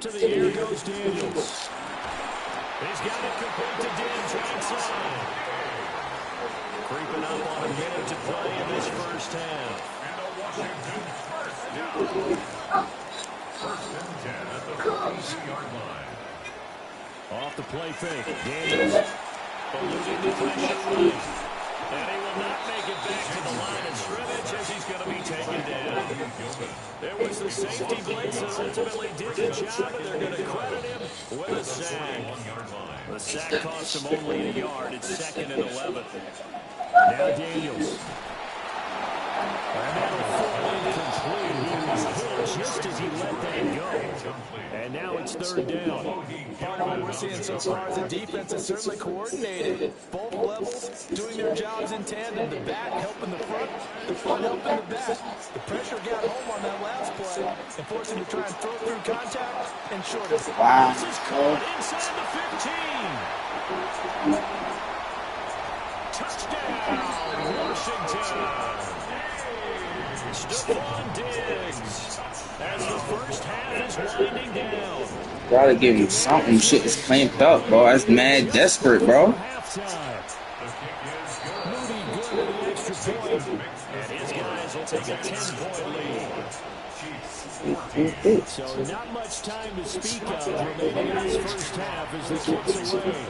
[SPEAKER 6] To the air goes Daniels. He's got it complete to Diggs right side. Creeping up on a minute to play in this first half.
[SPEAKER 2] And a Washington first down. 1st and 10 at the 42-yard line.
[SPEAKER 6] Off the play fake. Daniels eluding the pressure right. And he will not make it back to the line of scrimmage as he's going to be taken down. There was the safety blitz that ultimately did the job, and they're going to credit him with a sack. The sack cost him only a yard. It's 2nd and 11. Now Daniels. And that'll fall incomplete. He was hit just as he let that go. And now it's 3rd down.
[SPEAKER 7] Part of what we're seeing so far is the defense is certainly coordinated. Both levels doing their jobs in tandem. The back helping the front helping the back. The pressure got home on that last play and forced him to try and throw through contact and short it.
[SPEAKER 5] Wow.
[SPEAKER 6] This is caught inside the 15. Touchdown, Washington. Stephon Diggs as the first half is winding down.
[SPEAKER 5] Gotta give him something. Shit is clamped up, bro. That's mad desperate, bro.
[SPEAKER 6] Moody good with the extra point. And his guys will take a 10-point lead. So not much time to speak of remaining in this first half as the kicks away.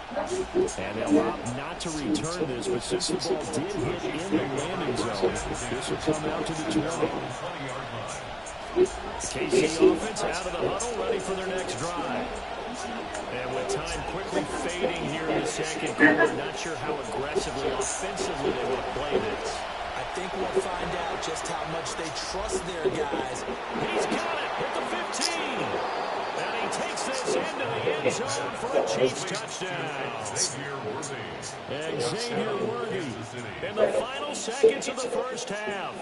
[SPEAKER 6] And they'll opt not to return this, but since the ball did hit in the landing zone, this will come out to the 20. KC offense out of the huddle, ready for their next drive. And with time quickly fading here in the second quarter, not sure how aggressively, offensively they want to play this.
[SPEAKER 7] I think we'll find out just how much they trust their guys.
[SPEAKER 6] He's got it at the 15. And he takes this into the end zone for a Chiefs touchdown. Xavier Worthy in the final seconds of the first half.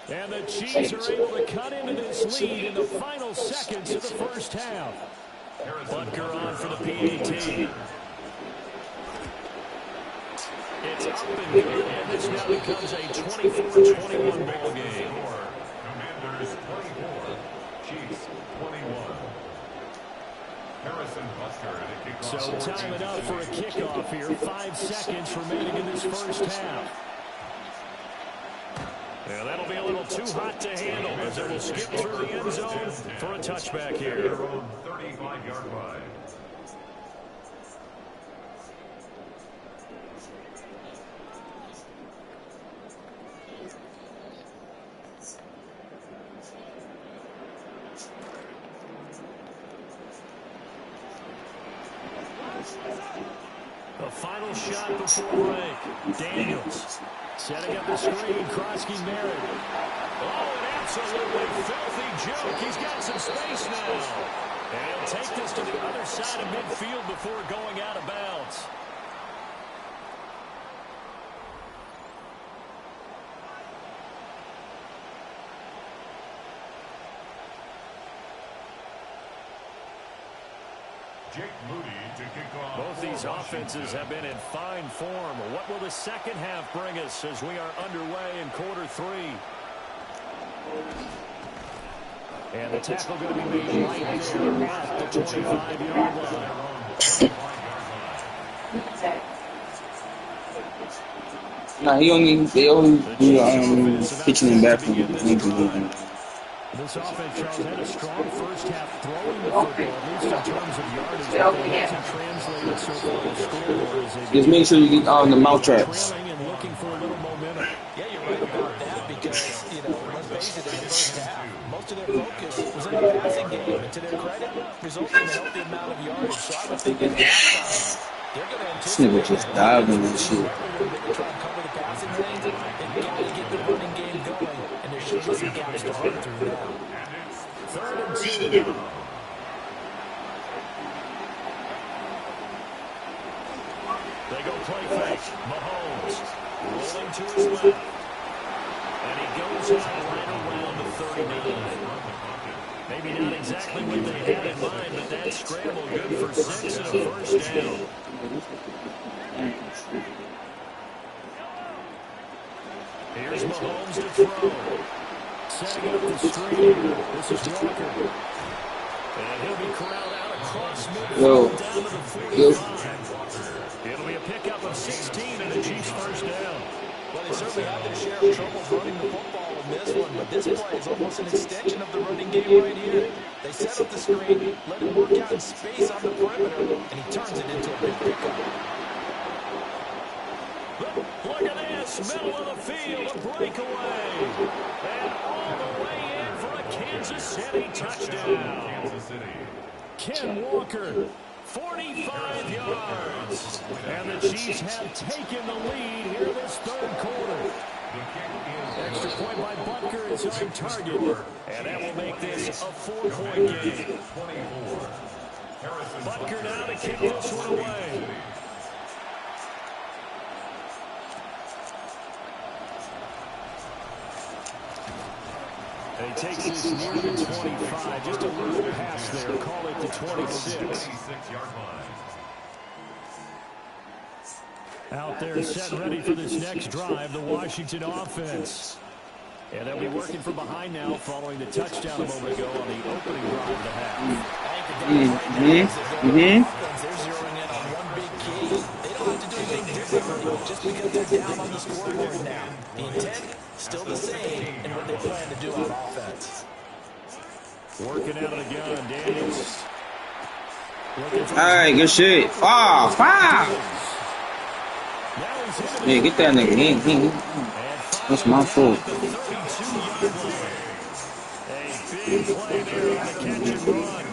[SPEAKER 6] And the Chiefs are able to cut into this lead in the final seconds of the first half. Butker on for the PAT. It's up and good, and this now becomes a 24-21 ball game.
[SPEAKER 2] Commanders 24, Chiefs 21. Harrison Buster at a kickoff.
[SPEAKER 6] So time it up for a kickoff here. 5 seconds remaining in this first half. Yeah, that'll be a little too hot to handle as it will skip through the end zone for a touchback here.
[SPEAKER 2] Their own 35-yard line.
[SPEAKER 6] The final shot before break. Daniels setting up the screen. Krosky Merritt. Oh, an absolutely filthy joke. He's got some space now. And he'll take this to the other side of midfield before going out of bounds. Both these offenses have been in fine form. What will the second half bring us as we are underway in quarter 3? And the tackle going to be made right there at the 25-yard line.
[SPEAKER 5] Nah, they only do pitching and back from
[SPEAKER 6] This offense, Charles, had a strong first half throwing the football, at least in terms of yardage, but it hasn't translated so far to scoreboard as they
[SPEAKER 5] just make sure you get on the mouth traps.
[SPEAKER 6] and looking for a little momentum.
[SPEAKER 7] Yeah, you're right about that because, let's face it, in the first half, most of their focus was in the passing game, and to their credit, resulted in a healthy amount of yardage. So I would think at halftime, they're going to anticipate
[SPEAKER 5] This nigga just diving and shit.
[SPEAKER 7] They're trying to cover the passing lanes. They've got to get the running game going, and there should be some gaps to run through now.
[SPEAKER 6] 3rd and 2. They go play fake. Mahomes rolling to his left. And he goes out right around the 39. Maybe not exactly what they had in mind, but that scramble good for 6 and a first down. Here's Mahomes to throw. Setting up the screen. This is Walker. And he'll be corralled out across midfield down to the 45. It'll be a pickup of 16 and the Chiefs first down.
[SPEAKER 7] Well, they certainly had their share of trouble running the football in this one, but this play is almost an extension of the running game right here. They set up the screen, let him work out in space on the perimeter, and he turns it into a big pickup.
[SPEAKER 6] Look at this, middle of the field, a breakaway. And all the way in for a Kansas City touchdown. Ken Walker, 45 yards. And the Chiefs have taken the lead here this 3rd quarter. Extra point by Butker is on target. And that will make this a 4-point game. Butker now to kick this one away. And he takes this near the 25, just a little pass there, call it the 26. Out there set ready for this next drive, the Washington offense. And they'll be working from behind now following the touchdown a moment ago on the opening drive of the half.
[SPEAKER 7] They're zeroing in on one big key. They don't have to do anything differently just because they're down on the scoreboard now. The intent, still the same, and what they plan to do on offense.
[SPEAKER 6] Working out of the gun, Daniels.
[SPEAKER 5] All right, good shit. Foul. Yeah, get that nigga. That's my fault.
[SPEAKER 6] A big play there on the catch and run.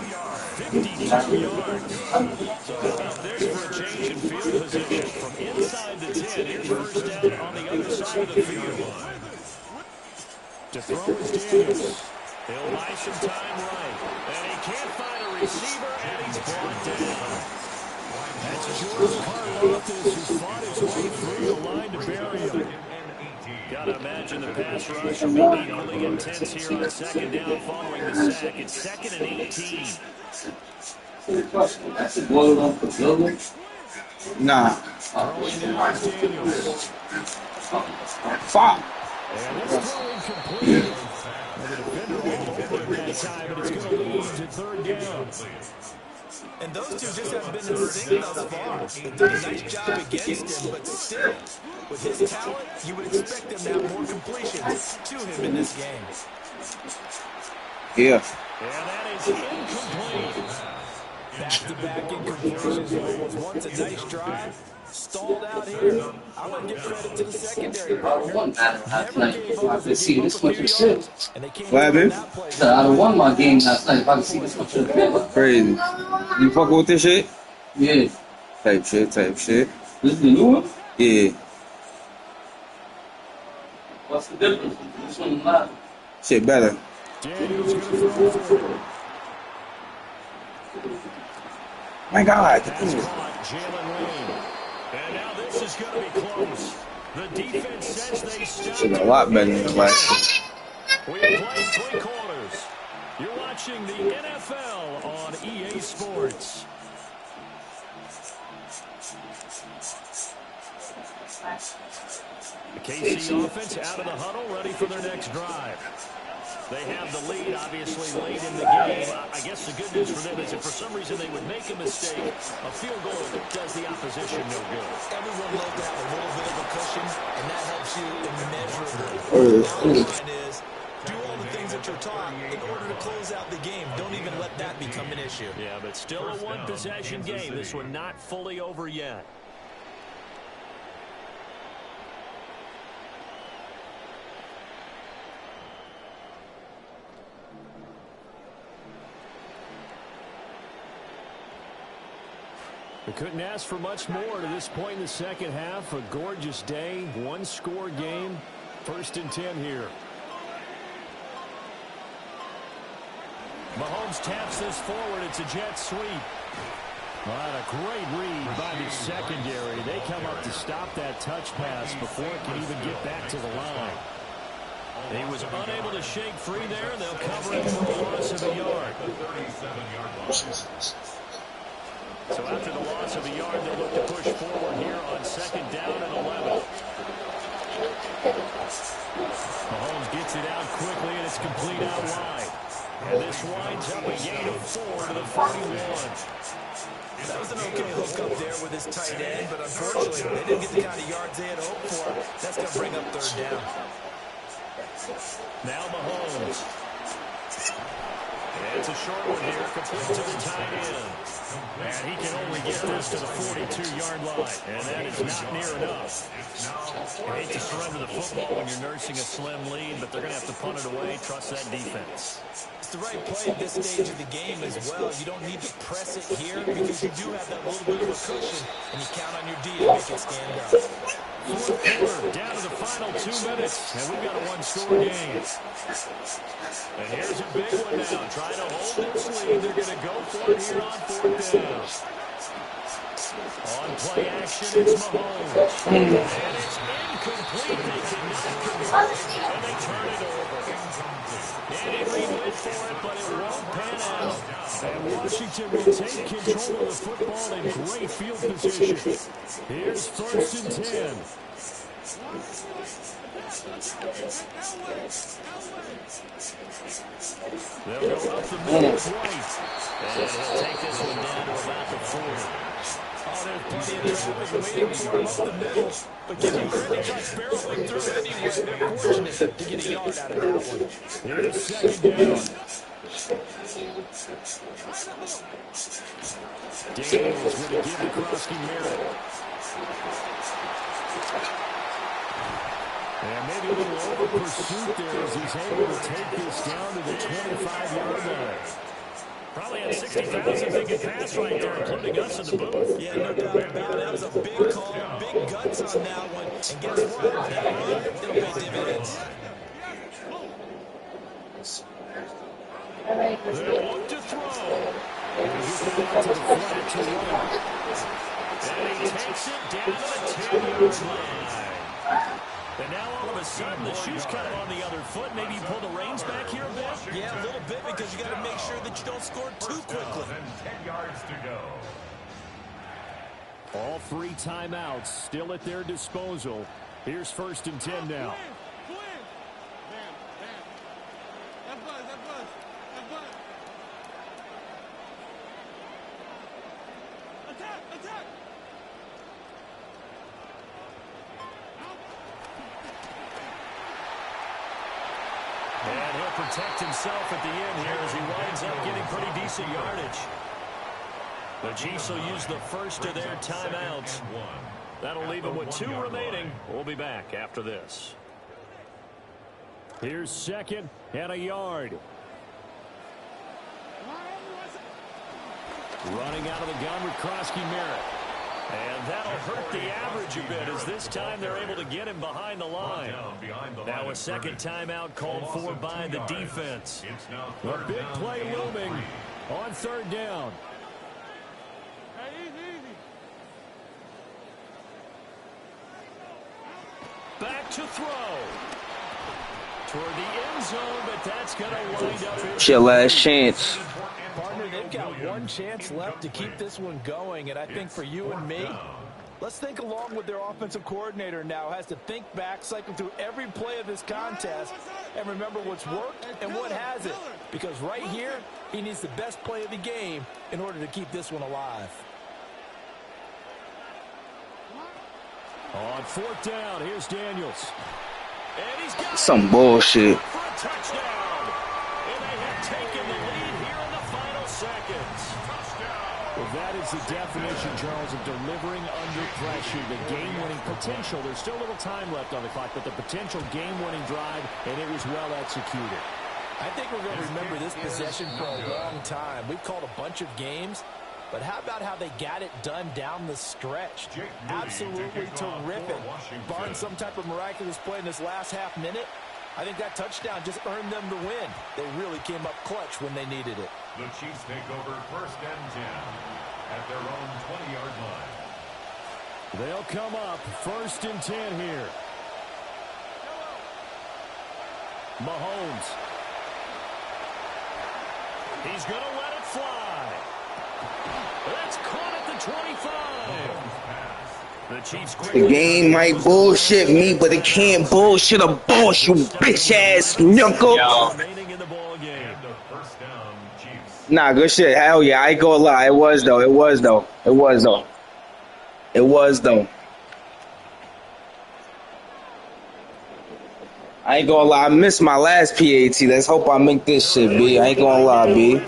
[SPEAKER 6] 52 yards. So how about this for a change in field position from inside the 10. Here's first down on the other side of the field. To throw is Daniels. He'll buy some time right. And he can't find a receiver, and he's brought down. That's Jordan Karlaftis who fought his way through the line to bury him. Gotta imagine the pass rush will be equally intense here on 2nd down following the sack. It's 2nd and 18.
[SPEAKER 5] Nah.
[SPEAKER 6] Throwing now is Daniels.
[SPEAKER 5] Fuck.
[SPEAKER 6] And this throw incomplete. And the defender all over that time, but it's going to lead to 3rd down.
[SPEAKER 7] And those two just haven't been in sync thus far. They did a nice job against him, but still, with his talent, you would expect them to have more completions to him in this game.
[SPEAKER 5] Yeah.
[SPEAKER 6] And that is incomplete.
[SPEAKER 7] Back-to-back incompletions in what was once a nice drive. Stalled out here. I want to give credit to the secondary. Never gave up.
[SPEAKER 8] Let's see this much of shit.
[SPEAKER 7] And they came
[SPEAKER 5] What happened?
[SPEAKER 8] I won my game last night. If I can see this much of shit.
[SPEAKER 5] Crazy. You fucking with this shit?
[SPEAKER 8] Yeah.
[SPEAKER 5] Type shit.
[SPEAKER 8] This is the new one?
[SPEAKER 5] Yeah.
[SPEAKER 8] What's the difference? This one is not.
[SPEAKER 5] Shit better.
[SPEAKER 6] Daniels going to throw forward.
[SPEAKER 5] My God.
[SPEAKER 6] That's caught. Jalen Lane. And now this is going to be close. The defense says they stop.
[SPEAKER 5] Shit a lot better than last.
[SPEAKER 6] We have played 3 quarters. You're watching the NFL on EA Sports. The KC offense out of the huddle, ready for their next drive. They have the lead, obviously, late in the game. I guess the good news for them is if for some reason they would make a mistake, a field goal does the opposition no good.
[SPEAKER 7] Everyone loves to have a little bit of a cushion, and that helps you immeasurably. The bottom line is, do all the things that you're taught in order to close out the game. Don't even let that become an issue.
[SPEAKER 6] Yeah, but still a one-possession game. This one not fully over yet. We couldn't ask for much more to this point in the second half. A gorgeous day, one-score game. 1st and 10 here. Mahomes taps this forward. It's a jet sweep. Well, a great read by the secondary. They come up to stop that touch pass before it can even get back to the line. He was unable to shake free there, and they'll cover it for a loss of a yard. So after the loss of a yard, they'll look to push forward here on 2nd down and 11. Mahomes gets it out quickly, and it's complete out wide. And this winds up a gain of 4 to the 41.
[SPEAKER 7] That was an okay hookup there with his tight end, but unfortunately, they didn't get the kind of yards they had hoped for. That's going to bring up 3rd down.
[SPEAKER 6] Now Mahomes. And it's a short one here, complete to the tight end. And he can only get this to the 42-yard line, and that is not near enough. You hate to surrender the football when you're nursing a slim lead, but they're going to have to punt it away, trust that defense.
[SPEAKER 7] It's the right play at this stage of the game as well. You don't need to press it here because you do have that little bit of a cushion, and you count on your D to make it stand up.
[SPEAKER 6] 4th quarter, down to the final 2 minutes, and we've got a one-score game. And here's a big one now, trying to hold this lead. They're going to go for it here on 4th down. On play action, it's Mahomes. And it's incomplete. They cannot convert, and they turn it over. Andy Reid went for it, but it won't pan out. And Washington will take control of the football in great field position. Here's 1st and 10. They'll go up the middle twice. And he'll take this one down to about the 40.
[SPEAKER 7] Oh, there's plenty of traffic waiting for him up the middle. But give him credit, he's barreling through anyway. They're fortunate to get a yard out of that one.
[SPEAKER 6] Here's 2nd down. Daniels with a give to Krosky-Merritt. And maybe a little over pursuit there as he's able to take this down to the 25-yard line. Probably had 60,000 they could pass right there, including us in the booth.
[SPEAKER 7] Yeah, no doubt about it. That was a big call, big guts on that one. And guess what? That run, it'll pay dividends.
[SPEAKER 6] They'll look to throw. And he's going to the flat to run. And he takes it down to the 10-yard line. And now all of a sudden the shoe's kind of on the other foot. Maybe you pull the reins back here a bit?
[SPEAKER 7] Yeah, a little bit because you got to make sure that you don't score too quickly.
[SPEAKER 2] 10 yards to go.
[SPEAKER 6] All 3 timeouts still at their disposal. Here's 1st and 10 now. And he'll protect himself at the end here as he winds up getting pretty decent yardage. The Chiefs will use the first of their timeouts. That'll leave them with 2 remaining. We'll be back after this. Here's 2nd and a yard. Running out of the gun with Krosky-Merritt. And that'll hurt the average a bit as this time they're able to get him behind the line. Now a second timeout called for by the defense. A big play looming on 3rd down. Back to throw. Toward the end zone, but that's going to wind up.
[SPEAKER 5] It's your last chance.
[SPEAKER 7] Partner, they've got one chance left to keep this one going, and I think for you and me, Let's think along with their offensive coordinator now. Has to think back, cycle through every play of this contest, and remember what's worked and what hasn't. Because right here, he needs the best play of the game in order to keep this one alive.
[SPEAKER 6] On 4th down, here's Daniels. And he's got
[SPEAKER 5] Some bullshit.
[SPEAKER 6] for a touchdown. And they have taken the lead here in the final seconds. Well, that is the definition, Charles, of delivering under pressure. The game-winning potential. There's still a little time left on the clock, but the potential game-winning drive, and it was well executed.
[SPEAKER 7] I think we're going to remember this possession for a long time. We've called a bunch of games, but how about how they got it done down the stretch? Absolutely terrific. Barring some type of miraculous play in this last half minute, I think that touchdown just earned them the win. They really came up clutch when they needed it.
[SPEAKER 2] The Chiefs take over 1st and 10 at their own 20-yard line.
[SPEAKER 6] They'll come up 1st and 10 here. Mahomes. He's going to let it fly. That's caught at the 25. The Chiefs
[SPEAKER 5] The game might bullshit me, but it can't bullshit a boss, you bitch-ass knuckle.
[SPEAKER 6] remaining in the ball game.
[SPEAKER 2] And the 1st down, Chiefs.
[SPEAKER 5] Nah, good shit. Hell yeah, I ain't gonna lie. It was though. It was though. It was though. It was though. I ain't gonna lie. I missed my last PAT. Let's hope I make this shit, B. I ain't gonna lie, B.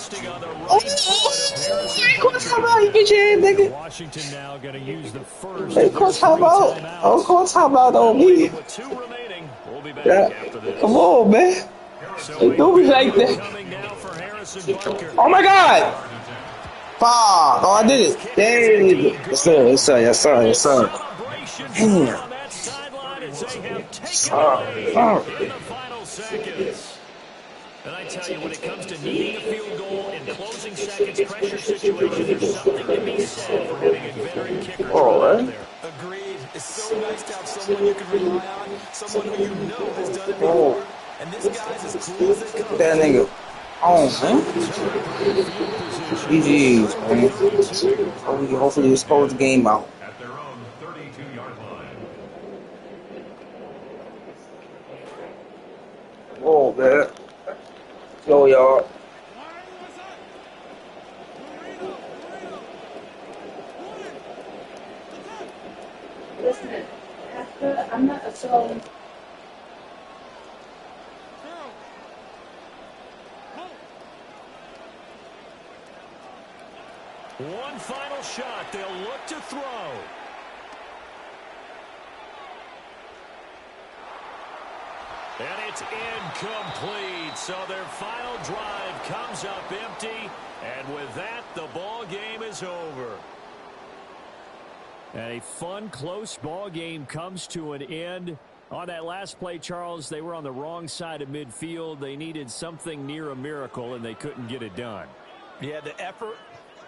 [SPEAKER 5] Oh, I ain't gonna talk about you, bitch ass nigga.
[SPEAKER 6] Washington now going to use the first.
[SPEAKER 5] I ain't gonna talk about. I ain't gonna talk about on me.
[SPEAKER 6] With 2 remaining, we'll be back
[SPEAKER 5] Yeah.
[SPEAKER 6] after this.
[SPEAKER 5] Come on, man. Don't be like that.
[SPEAKER 6] Coming now for Harrison Bunker.
[SPEAKER 5] Oh my God. Fuck. Oh, I did it. Dang. Yes, sir. Yes, sir. Yes, sir. Yes, sir.
[SPEAKER 6] Celebrations on that sideline as they have taken the lead in the final seconds. And I tell you, when it comes to needing a field goal in closing seconds, pressure situation, there's something to be said for having a veteran kicker out there.
[SPEAKER 7] Agreed. It's so nice to have someone you can rely on, someone who you know has done it before. And this guy's as cool as it comes.
[SPEAKER 5] That nigga. Oh, man. GG's, man. Hopefully this close the game out.
[SPEAKER 2] At their own 32-yard line.
[SPEAKER 5] Oh, man. Yo, y'all.
[SPEAKER 4] Listen, after I'm not so.
[SPEAKER 6] One final shot. They'll look to throw. And it's incomplete. So their final drive comes up empty. And with that, the ball game is over. And a fun, close ball game comes to an end. On that last play, Charles, they were on the wrong side of midfield. They needed something near a miracle, and they couldn't get it done.
[SPEAKER 7] Yeah, the effort,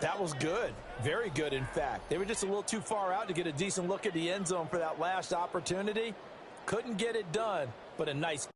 [SPEAKER 7] that was good. Very good, in fact. They were just a little too far out to get a decent look at the end zone for that last opportunity. Couldn't get it done, but a nice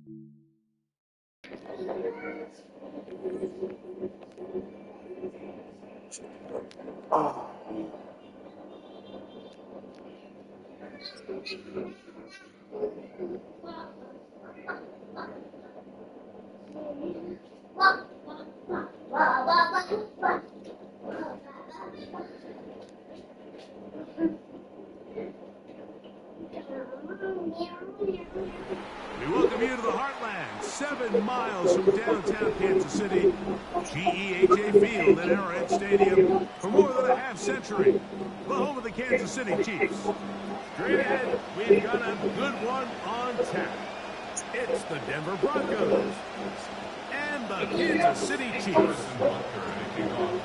[SPEAKER 9] We welcome you to the Heartland, 7 miles from downtown Kansas City, GEHA Field at Arrowhead Stadium for more than a half-century. The home of the Kansas City Chiefs. Straight ahead, we've got a good one on tap. It's the Denver Broncos and the Kansas City Chiefs.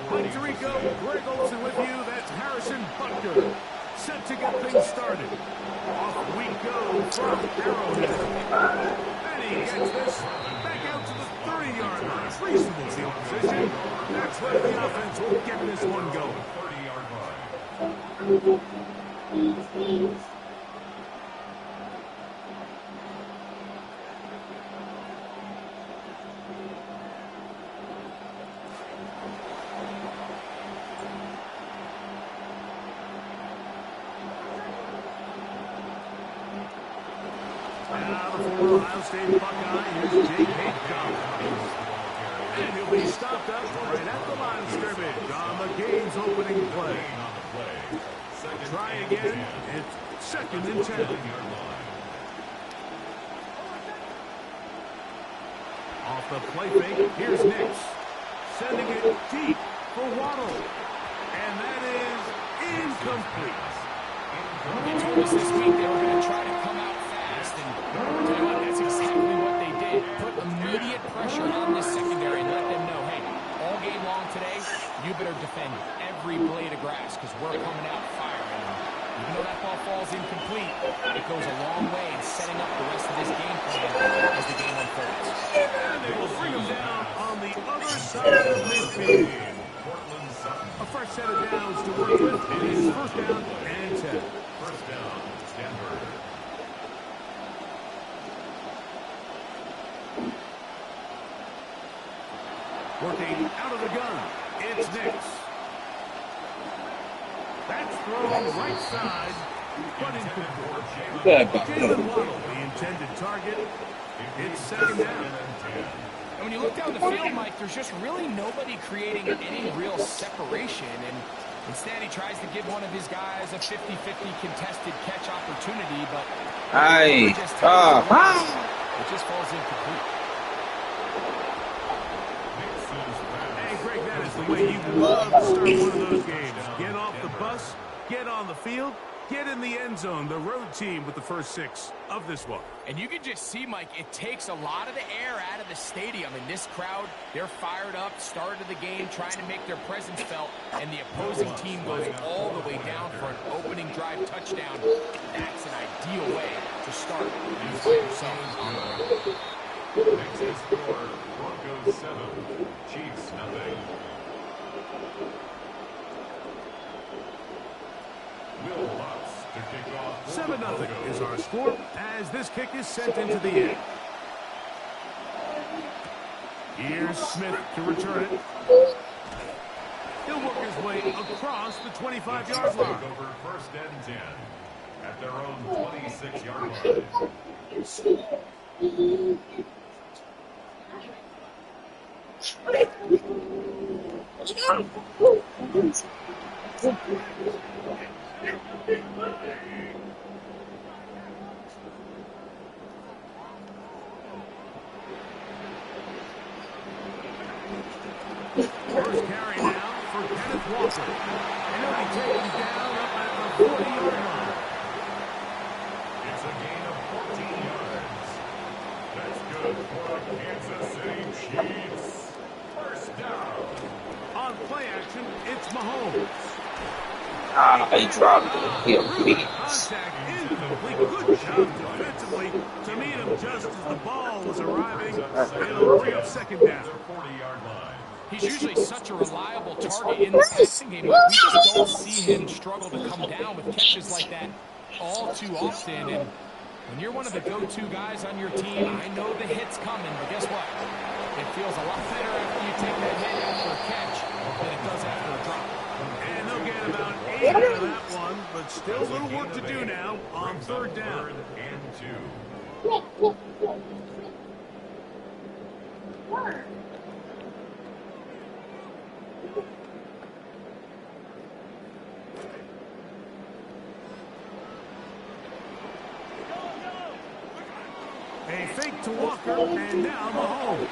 [SPEAKER 9] Puerto Rico, Greg Olson with you. That's Harrison Butker. Set to get things started. Off we go from Arrowhead. And he gets this back out to the 30-yard line. Reasonable field position. That's where the offense will get this one going.
[SPEAKER 2] 30-yard line.
[SPEAKER 9] Now the former Ohio State Buckeye, here's Jake Haycom. And he'll be stopped up right at the line of scrimmage on the game's opening play. Try again. It's 2nd and 10. Off the play fake, here's Nix. Sending it deep for Waddle. And that is incomplete.
[SPEAKER 7] They told us this week they were going to try to come out fast, and you know what? That's exactly what they did. Put immediate pressure on this secondary and let them know, hey, all game long today, you better defend every blade of grass because we're coming out firing. Even though that ball falls incomplete, it goes a long way in setting up the rest of this game plan as the game unfolds.
[SPEAKER 9] And they will bring him down on the other side of midfield. A fresh set of downs to work with. It is 1st down and 10.
[SPEAKER 2] 1st down, Denver.
[SPEAKER 9] Working out of the gun. It's Nix. That's thrown right side, but incomplete. Jalen Waddle, the intended target. It's 2nd down.
[SPEAKER 7] And when you look down the field, Mike, there's just really nobody creating any real separation. And instead, he tries to give one of his guys a 50-50 contested catch opportunity, but it just falls incomplete.
[SPEAKER 9] Hey, Greg, that is the way you love to start one of those games. Get off the bus, get on the field, get in the end zone. The road team with the first 6 of this one.
[SPEAKER 7] And you can just see, Mike, it takes a lot of the air out of the stadium. And this crowd, they're fired up, start of the game, trying to make their presence felt. And the opposing team goes all the way down for an opening drive touchdown. That's an ideal way to start.
[SPEAKER 2] Next score, Broncos 7, Chiefs nothing. Will Lutz to kick off.
[SPEAKER 9] 7-0 is our score as this kick is sent into the air. Here's Smith to return it. He'll work his way across the 25-yard line.
[SPEAKER 2] Over 1st and 10 at their own 26-yard line.
[SPEAKER 9] First carry now for Kenneth Walker. And he'll be taken down up at the 40-yard line.
[SPEAKER 2] It's a gain of 14 yards. That's good for the Kansas City Chiefs. 1st down.
[SPEAKER 9] On play action, it's Mahomes.
[SPEAKER 5] He dropped it. He'll beat.
[SPEAKER 9] Contact incomplete. Good job defensively to meet him just as the ball was arriving. It'll bring up 2nd down.
[SPEAKER 2] 40-yard line.
[SPEAKER 7] He's usually such a reliable target in the passing game. We just don't see him struggle to come down with catches like that all too often. And
[SPEAKER 10] When you're one of the go-to guys on your team, I know the hit's coming, but guess what? It feels a lot better after you take that hit after a catch than it does after a drop.
[SPEAKER 9] And they'll get about 8 out of that one, but still a little work to do now on 3rd down.
[SPEAKER 2] And 2.
[SPEAKER 9] A fake to Walker, and now Mahomes.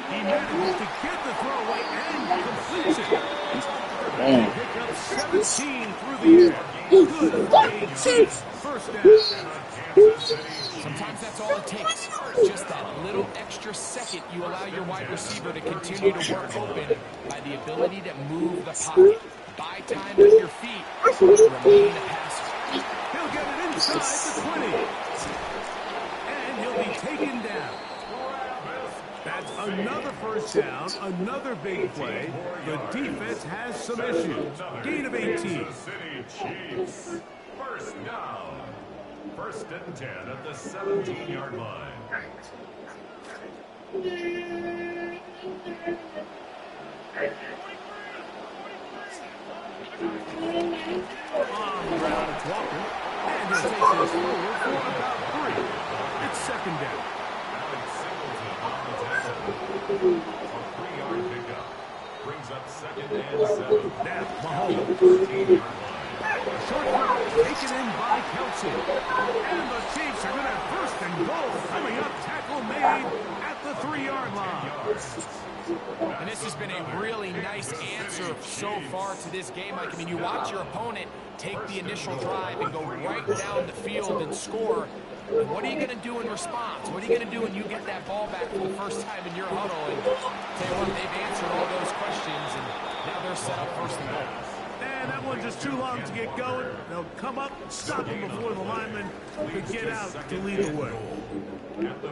[SPEAKER 9] He manages to get the throwaway and completes it. Pick up 17 through the air. Good for a Chiefs first down.
[SPEAKER 10] Sometimes that's all it takes. Just that little extra second you allow your wide receiver to continue to work open by the ability to move the pocket. Buy time with your feet to remain a passer.
[SPEAKER 9] He'll get it inside the 20. And he'll be taken down. That's another first down, another big play. The defense has some issues. Gain of 18.
[SPEAKER 2] Chiefs. First down. 1st and 10 at the 17-yard line.
[SPEAKER 9] On the ground, it's Walker. And he'll take this forward for about 3. It's 2nd down.
[SPEAKER 2] Alex Singleton on the tackle. A 3-yard pickup. Brings up 2nd and 7.
[SPEAKER 9] Now, Mahomes. 13-yard line. Short throw taken in by Kelsey. And the Chiefs are going to have 1st and goal coming up. Tackle made at the 3-yard line.
[SPEAKER 10] And this has been a really nice answer so far to this game. Like, I mean, you watch your opponent take the initial drive and go right down the field and score. And what are you going to do in response? What are you going to do when you get that ball back for the first time in your huddle? And tell you what, they've answered all those questions, and now they're set up 1st and goal.
[SPEAKER 9] And that one's just too long to get going. They'll come up, stop him before the lineman could get out to lead the way.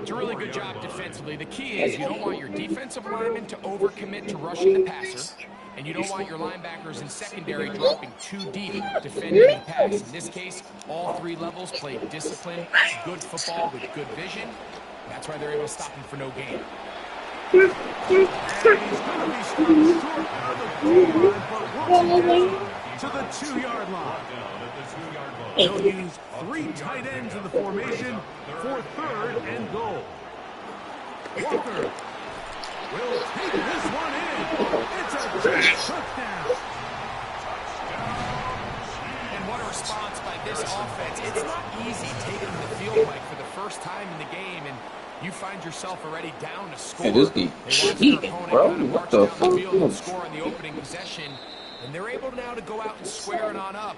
[SPEAKER 10] It's a really good job defensively. The key is you don't want your defensive linemen to overcommit to rushing the passer, and you don't want your linebackers in secondary dropping too deep defending the pass. In this case, all 3 levels played disciplined, good football with good vision. That's why they're able to stop him for no gain.
[SPEAKER 9] And he's going to be stopped short of the goal line, but works it down to the 2-yard line. They'll use 3 tight ends in the formation for 3rd and goal. Walker will take this one in. It's a Chiefs touchdown.
[SPEAKER 10] And what a response by this offense. It's not easy taking the field, Mike, for the first time in the game, and you find yourself already down to score.
[SPEAKER 5] Hey, this dude cheating, bro. What the fuck?
[SPEAKER 10] And score on the opening possession. And they're able now to go out and square it on up.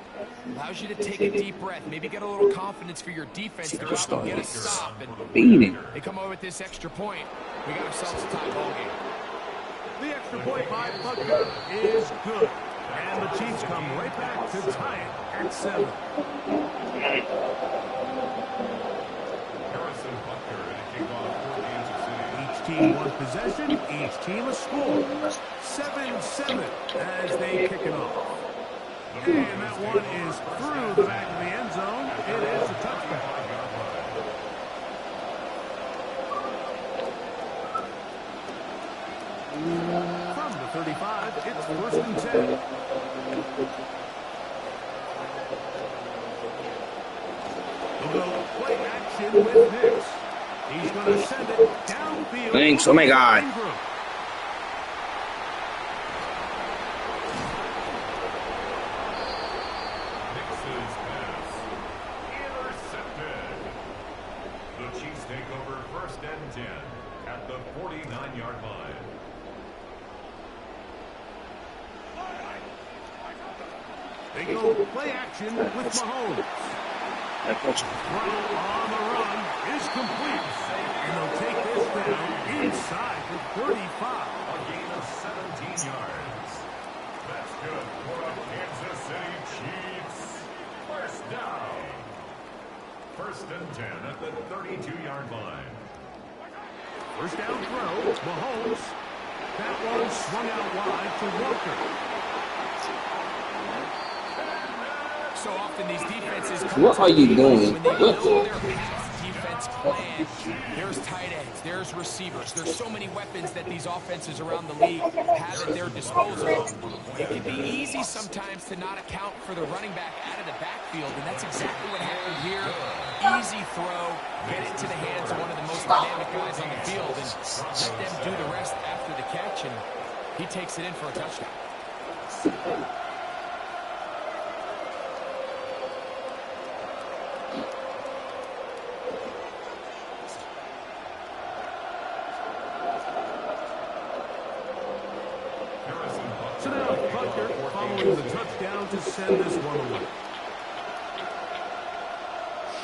[SPEAKER 10] Allows you to take a deep breath, maybe get a little confidence for your defense to go out and get a stop. And they come over with this extra point. We got ourselves a tie ball game.
[SPEAKER 9] The extra point by Butker is good. And the Chiefs come right back to tie it at 7.
[SPEAKER 2] Harrison Butker in a kickoff for Kansas City.
[SPEAKER 9] Each team one possession, each team a score. 7-7 as they kick it off. And that one is through the back of the end zone. It is a touchback. From the 35, it's 1st and 10. They'll go play action with Hicks. He's going to send it downfield.
[SPEAKER 5] Thanks. Oh, my God.
[SPEAKER 2] Hicks's pass. Intercepted. The Chiefs take over 1st and 10 at the 49-yard line.
[SPEAKER 9] They go play action with Mahomes. Throw on the run is complete. And they'll take this down inside the 35.
[SPEAKER 2] A gain of 17 yards. That's good for the Kansas City Chiefs. 1st down. 1st and 10 at the 32-yard line.
[SPEAKER 9] 1st down throw, Mahomes. That one swung out wide to Walker.
[SPEAKER 10] so often these defenses
[SPEAKER 5] What are you doing?
[SPEAKER 10] when they build their pass defense plan, there's tight ends, there's receivers, there's so many weapons that these offenses around the league have at their disposal. It can be easy sometimes to not account for the running back out of the backfield, and that's exactly what happened here. Easy throw, get it to the hands of one of the most dynamic guys on the field, and let them do the rest after the catch, and he takes it in for a touchdown.
[SPEAKER 9] So now Butker following the touchdown to send this one away.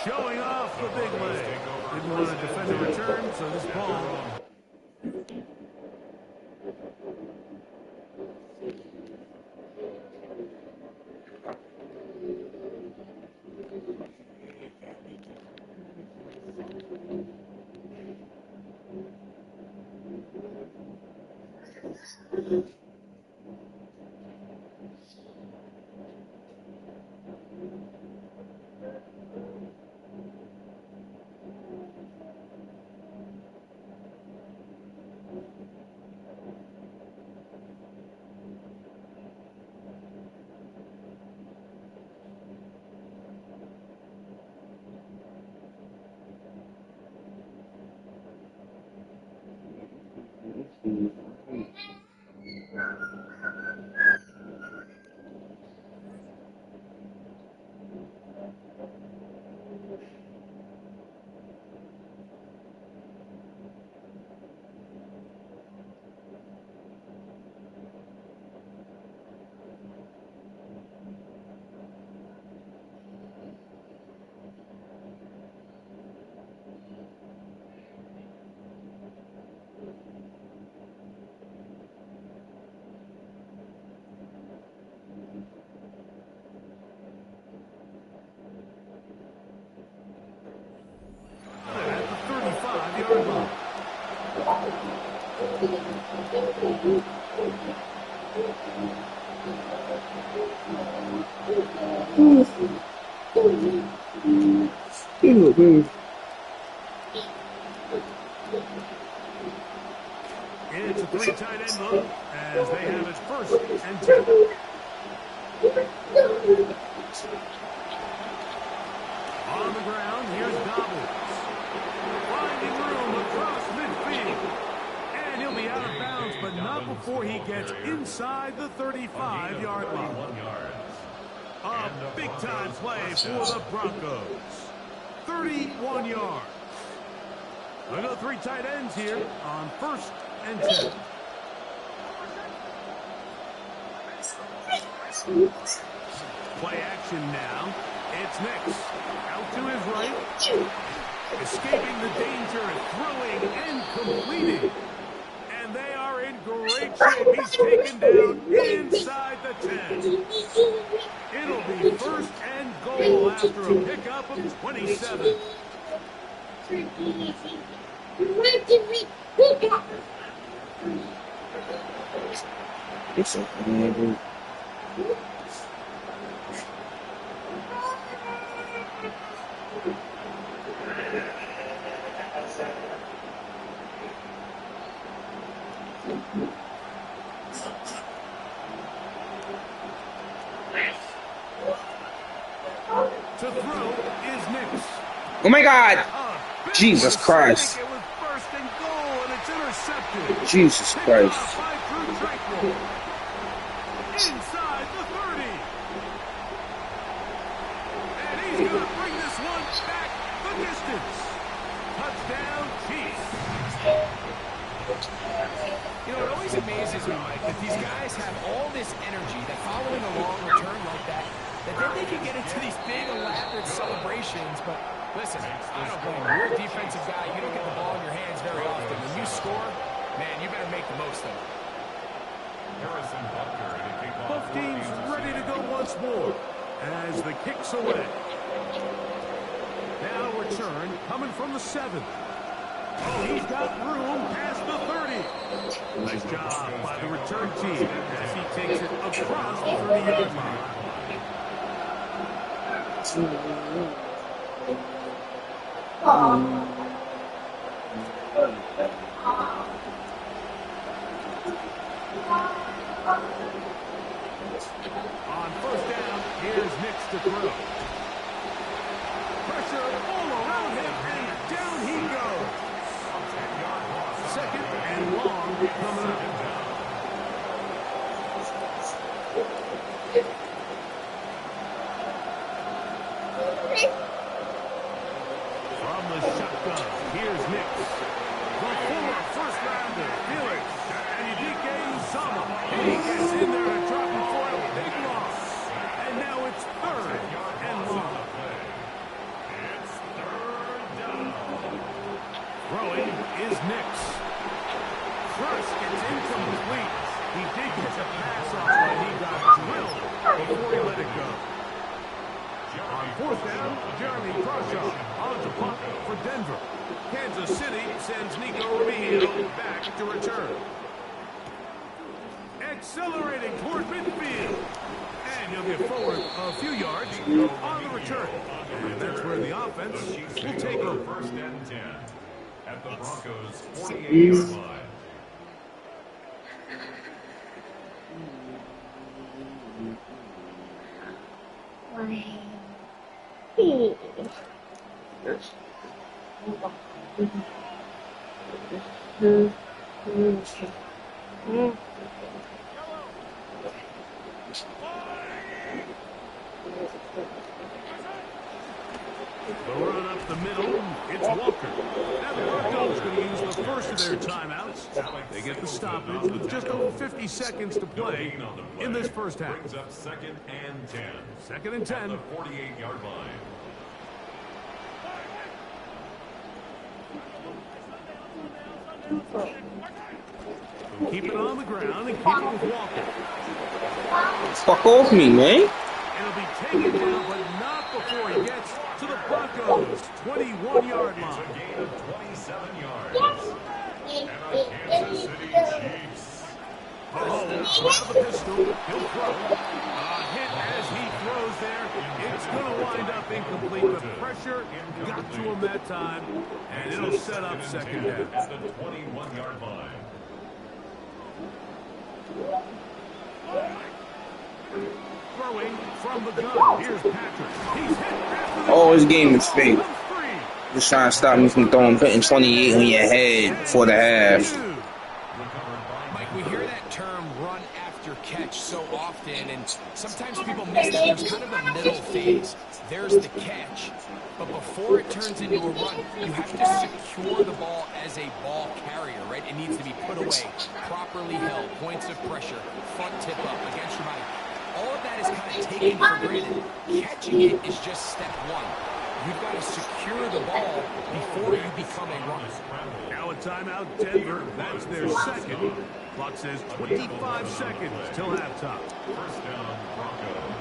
[SPEAKER 9] Showing off the big leg. Didn't want to defend the return, so this ball. It's a three tight end look as they have it 1st and 10. On the ground, here's Gobbles. Finding room across midfield. And he'll be out of bounds, but not before he gets inside the 35-yard line. A big-time play for the Broncos. 31 yards. Another 3 tight ends here on 1st and 10. Play action now. It's Nix. Out to his right. Escaping the danger and throwing and completing. And they are in great shape. He's taken down inside the 10. It'll be 1st and goal after a pickup of 27.
[SPEAKER 5] It's okay.
[SPEAKER 9] To throw is Nix.
[SPEAKER 5] Oh my God! Jesus Christ!
[SPEAKER 9] It was 1st and goal, and it's intercepted.
[SPEAKER 5] Jesus Christ!
[SPEAKER 9] Inside the 30. And he's going to bring this one back the distance. Touchdown, Chiefs.
[SPEAKER 10] You know, it always amazes me, Mike, that these guys have all this energy that following a long return like that then they can get into these big, elaborate celebrations. But listen, I don't blame you. You're a defensive guy. You don't get the ball in your hands very often. When you score, man, you better make the most of it.
[SPEAKER 9] Both teams ready to go once more as the kick's away. Now return coming from the 7. Oh, he's got room past the 30. Nice job by the return team as he takes it across the 30-yard line. On first down, here's Nix to throw. Pressure all around him, and down he goes. Second and long coming up. From the shotgun, here's Nix. The former first-rounder, Felix, and DK Usama. He gets in there and drops him for a big loss. And now it's third and long. Throwing is Nix. First, it's incomplete. He did get the pass off, but he got drilled before he let it go. On fourth down, Jeremy Croshaw on the punt for Denver. Kansas City sends Nico Remigio back to return. Accelerating toward midfield. And he'll get forward a few yards on the return. And that's where the offense will take over.
[SPEAKER 2] First and 10 at the Broncos' 48-yard line.
[SPEAKER 9] The run up the middle, it's Walker. Now the Broncos going to use the first of their timeouts. They get the stoppage with just over 50 seconds to play in this first half.
[SPEAKER 2] Brings up second and 10.
[SPEAKER 9] Second and 10.
[SPEAKER 2] At the 48-yard line.
[SPEAKER 9] So keep it on the ground and keep it with Walker.
[SPEAKER 5] Fuck off me, man.
[SPEAKER 9] It'll be taken down, but not before he gets to the Broncos' 21-yard line.
[SPEAKER 2] It's a gain of 27 yards. And the Kansas City Chiefs.
[SPEAKER 9] Mahomes grab the pistol. He'll throw. A hit as he throws there. It's going to wind up incomplete. The pressure got to him that time, and it'll set up second down.
[SPEAKER 2] At the 21-yard line.
[SPEAKER 9] Throwing from the gun. Here's Patrick. He's hit after the
[SPEAKER 5] Oh, this game is fake. Just trying to stop me from putting 28 on your head before the half.
[SPEAKER 10] Mike, we hear that term run after catch so often, and sometimes people miss that there's kind of a middle phase. There's the catch, but before it turns into a run, you have to secure the ball as a ball carrier, right? It needs to be put away, properly held, points of pressure, front tip up against your body. All of that is kind of taken for granted. Catching it is just step one. You've got to secure the ball before you become a runner.
[SPEAKER 9] Now a timeout, Denver. That's their second. Clock says 25 seconds till halftime.
[SPEAKER 2] First down, Broncos.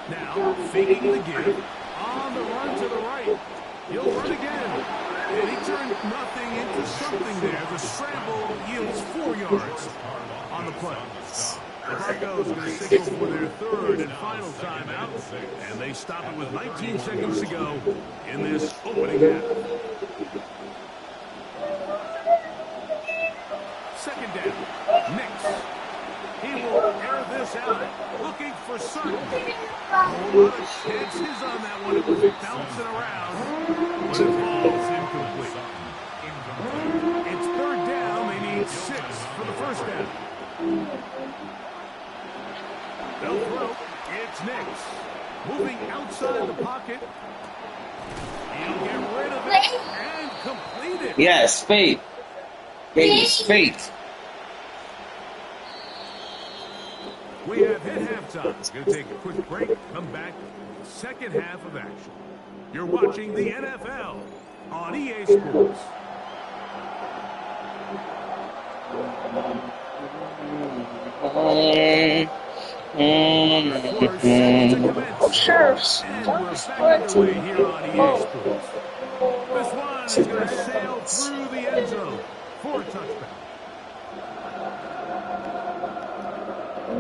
[SPEAKER 9] Now, faking the give. On the run to the right. He'll run again. And he turned nothing into something there. The scramble yields 4 yards on the play. The Broncos going to signal for their third and final timeout, and they stop it with 19 seconds to go in this opening half. Second down, Nix. He will air this out, looking for Sutton. A whole lot of chances on that one. It was bouncing around, but it falls incomplete. It's third down. They need 6 for the first down. They'll throw. It's Nix. Moving outside the pocket. He'll get rid of it and complete it.
[SPEAKER 5] Yes, fake. It's fake.
[SPEAKER 9] We have hit halftime. Going to take a quick break. Come back. Second half of action. You're watching the NFL on EA Sports.
[SPEAKER 4] Sheriffs.
[SPEAKER 9] And we're back underway here on EA Sports. This one is going to sail through the end zone for a touchdown. On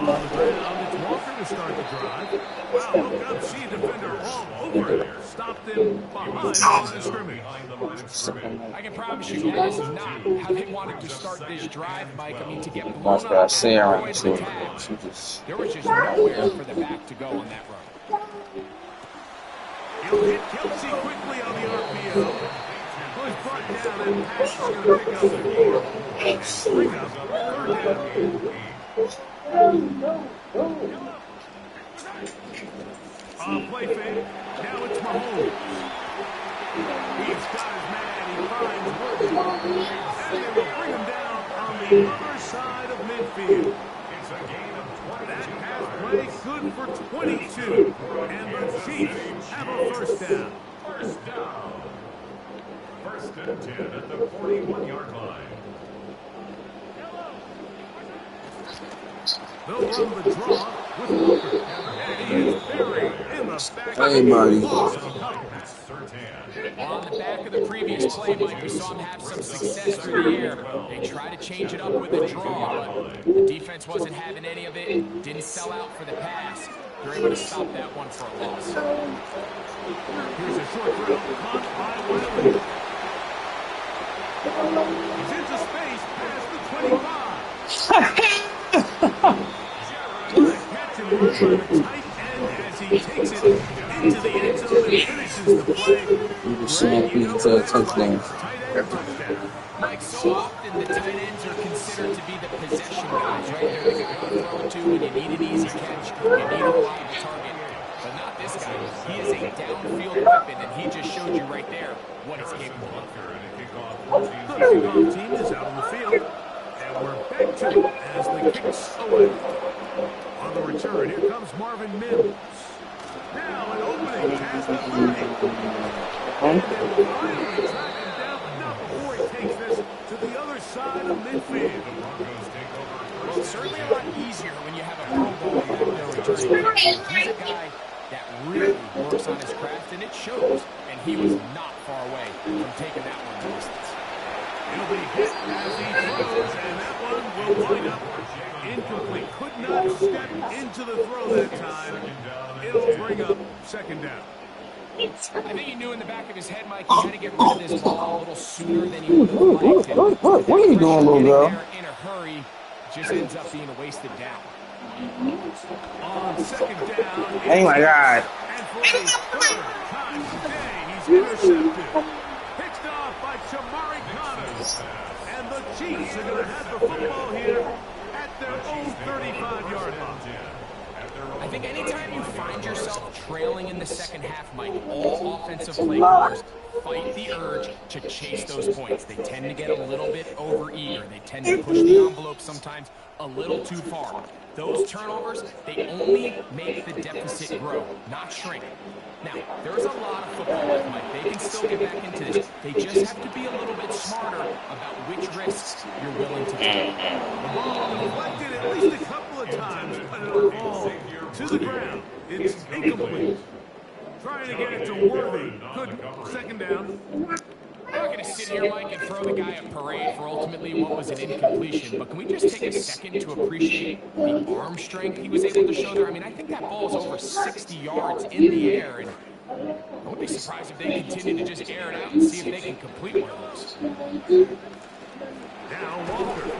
[SPEAKER 9] the ground, it's Walker to start the drive. Wow, look up, see a defender all over it. Stopped him behind the line of scrimmage.
[SPEAKER 10] I can promise you that is not how they wanted to start this drive, Mike. I mean, to get blown
[SPEAKER 5] That's what I
[SPEAKER 10] up
[SPEAKER 5] say
[SPEAKER 10] and
[SPEAKER 5] around
[SPEAKER 10] destroy the
[SPEAKER 5] too.
[SPEAKER 10] tag,
[SPEAKER 5] She just
[SPEAKER 10] there was just nowhere for the back to go on that run.
[SPEAKER 9] He'll hit Kelsey quickly on the RPO. Push brought down and pass is going to pick up the game. And bring up third down. Play fake. Now it's Mahomes. He's got his man. He finds Worthy. And they will bring him down on the other side of midfield.
[SPEAKER 2] It's a gain of 20.
[SPEAKER 9] That pass play good for 22. And the Chiefs have a first down.
[SPEAKER 2] First down. First and 10 at the 41-yard line.
[SPEAKER 9] They'll run the draw with Walker. And he is buried in the back.
[SPEAKER 5] Hey, buddy.
[SPEAKER 10] Well, on the back of the previous play, Mike, we saw him have some success through the air. They tried to change it up with a draw, but the defense wasn't having any of it. Didn't sell out for the pass. They're able to stop that one for a loss.
[SPEAKER 9] Here's a short throw. Caught by Wiley. He's into space past the 25. Catch and run by the tight end as he takes it into the end zone and finishes the play.
[SPEAKER 5] you just saying he's a touchdown.
[SPEAKER 10] Mike, so often the tight ends are considered to be the possession guys, right? They're the guy you throw it to when you need an easy catch, you need a reliable target. But not this guy. He is a downfield weapon, and he just showed you right there what he's capable of.
[SPEAKER 9] The kickoff team is out on the field, and we're back to it as the kicks away. On the return, here comes Marvin Mims. Now an opening past the 30. And they will finally track him down, but not before he takes this to the other side of midfield.
[SPEAKER 10] Well, it's certainly a lot easier when you have a Pro Bowler back there returning. He's a guy that really works on his craft, and it shows. And he was not far away from taking that one to distance.
[SPEAKER 9] He'll be hit as he throws, and that one will wind up incomplete. Could not step into the throw that time. It'll bring up second down.
[SPEAKER 10] I think he knew in the back of his head, Mike, he had to get rid of this ball a little sooner than he would have liked.
[SPEAKER 5] What are you doing, little girl?
[SPEAKER 10] In a hurry, just ends up being a wasted down.
[SPEAKER 9] On second down.
[SPEAKER 5] Oh my God.
[SPEAKER 9] And for the third time today, he's intercepted. Picked off by Chamari Connors. And the Chiefs are going to have the football here at their own 35-yard line.
[SPEAKER 10] I think anytime you find yourself trailing in the second half, Mike, all offensive play callers fight the urge to chase those points. They tend to get a little bit over-eager. They tend to push the envelope sometimes a little too far. Those turnovers, they only make the deficit grow, not shrink. Now, there's a lot of football left, Mike. They can still get back into this. They just have to be a little bit smarter about which risks you're willing to take.
[SPEAKER 9] The ball deflected at least a couple of times, but it'll fall to the ground. It's incomplete. Trying to get it to Worthy. Good. Second down.
[SPEAKER 10] I'm not going to sit here, Mike, and throw the guy a parade for ultimately what was an incompletion, but can we just take a second to appreciate the arm strength he was able to show there? I mean, I think that ball is over 60 yards in the air, and I wouldn't be surprised if they continue to just air it out and see if they can complete one of those.
[SPEAKER 9] Now Walker.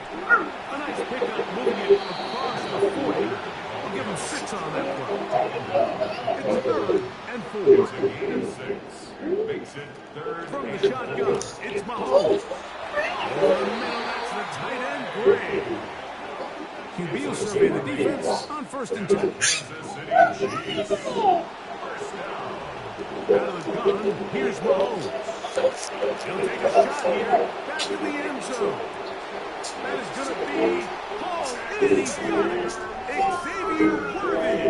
[SPEAKER 9] A nice pickup, moving it across the 40. I'll give him 6 on that one. It's third and 4.
[SPEAKER 2] It's a gain of 6. Makes it third.
[SPEAKER 9] From the shotgun, it's Mahomes. Over the middle, that's the tight end, Gray. QB will survey the defense on first and 10.
[SPEAKER 2] Kansas City Chiefs. First down.
[SPEAKER 9] Out of the gun, here's Mahomes. He'll take a shot here, back to the end zone. That is going to be Paul, and he's got it. Xavier Worthy.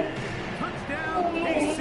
[SPEAKER 9] Touchdown, KC.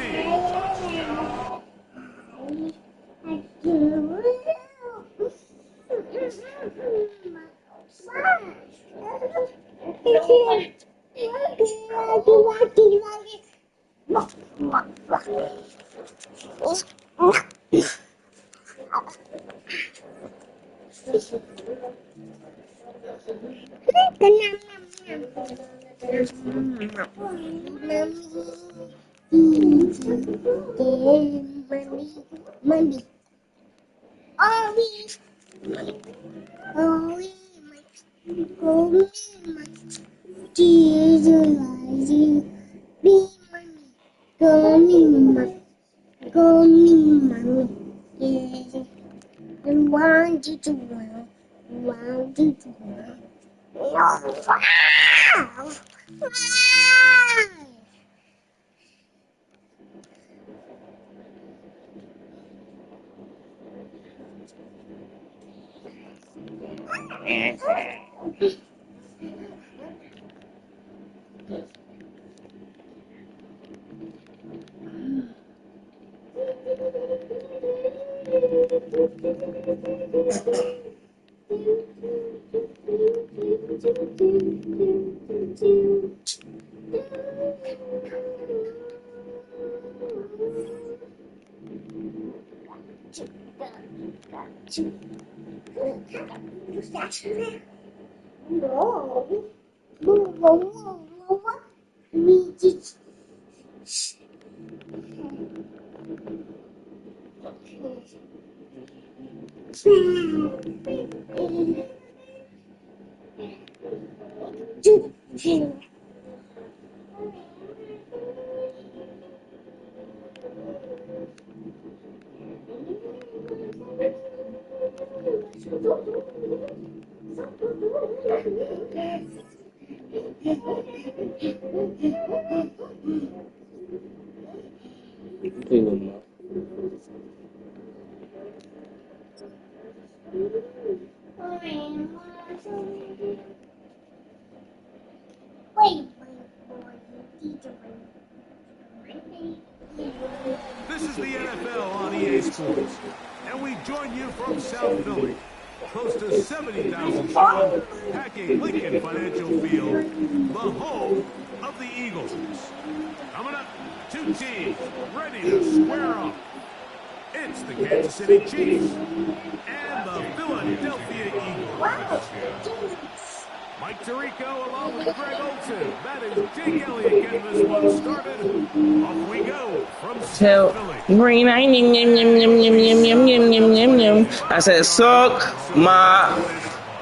[SPEAKER 9] This is the NFL on EA Sports, and we join you from South Philly. Close to 70,000 strong, packing Lincoln Financial Field, the home of the Eagles. Coming up, two teams ready to square off. It's the Kansas City Chiefs and the Philadelphia Eagles. Mike Tirico along with Greg Olson. That is Jake Elliott getting this one started. Off we go from South Philly.
[SPEAKER 5] Green, I said, suck my.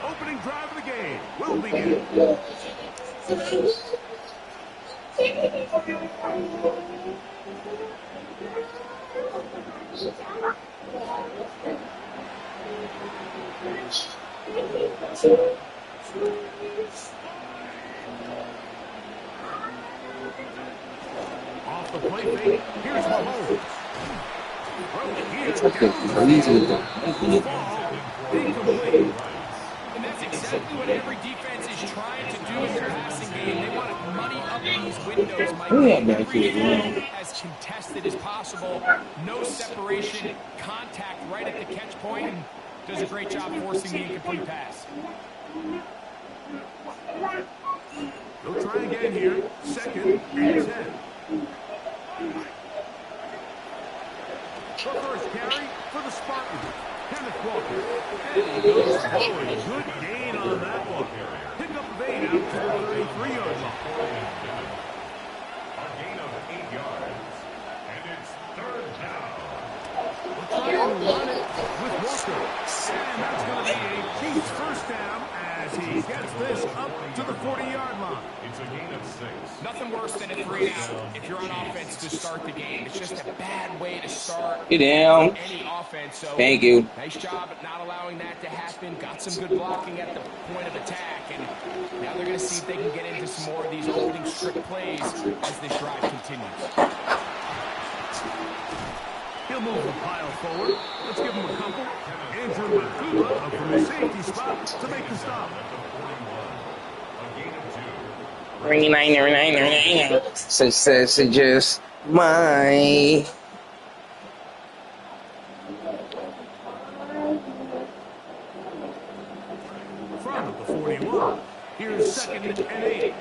[SPEAKER 9] Opening drive of the game will begin. Off the play fake, here's Mahomes.
[SPEAKER 10] And that's exactly what every defense is trying to do in their passing game. They want to muddy up these windows, Mike. Every field as contested as possible. No separation, contact right at the catch point, and does a great job forcing the incomplete pass.
[SPEAKER 9] They'll try again here. Second and 10. The first carry for the Spartans. Kenneth Walker. And he goes forward. Good gain on that one. Pick up the 8 out to the 33-yard line.
[SPEAKER 2] A gain of 8 yards. And it's third down.
[SPEAKER 9] We'll try and run it with Walker. And that's going to be a Chiefs first down as he gets this up to the 40-yard line.
[SPEAKER 2] It's a gain of 6.
[SPEAKER 10] Nothing worse than a 3-and-out if you're on offense to start the game. It's just a bad way to start
[SPEAKER 5] Get down.
[SPEAKER 10] any offense. So
[SPEAKER 5] Thank you.
[SPEAKER 10] Nice job at not allowing that to happen. Got some good blocking at the point of attack. And now they're going to see if they can get into some more of these opening strip plays as this drive continues.
[SPEAKER 9] He'll move the pile forward. Let's give him a couple. Andrew Makula from the safety spot to make the stop.
[SPEAKER 5] Suggest my.
[SPEAKER 9] From the 41. Here's second and 8.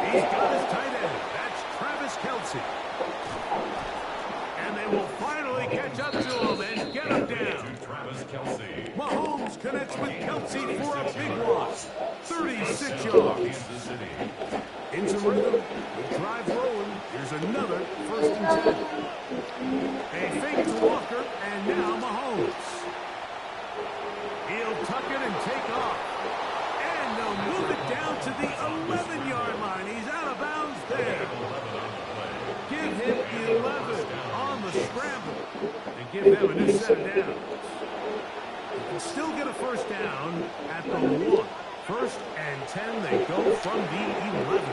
[SPEAKER 9] He's got his tight end. That's Travis Kelce. Kelsey. And they will finally catch up to him and get him down. Mahomes connects with Kelsey for a big one. 36 yards. Into rhythm. The drive rolling. Here's another 1st and 10. A fake to Walker, and now Mahomes. He'll tuck it and take off. And they'll move it down to the 11-yard line. He's out of bounds there. Give him 11 on the scramble and give them a new set of downs. They can still get a 1st down at the 1. 1st and 10, they go from the 11.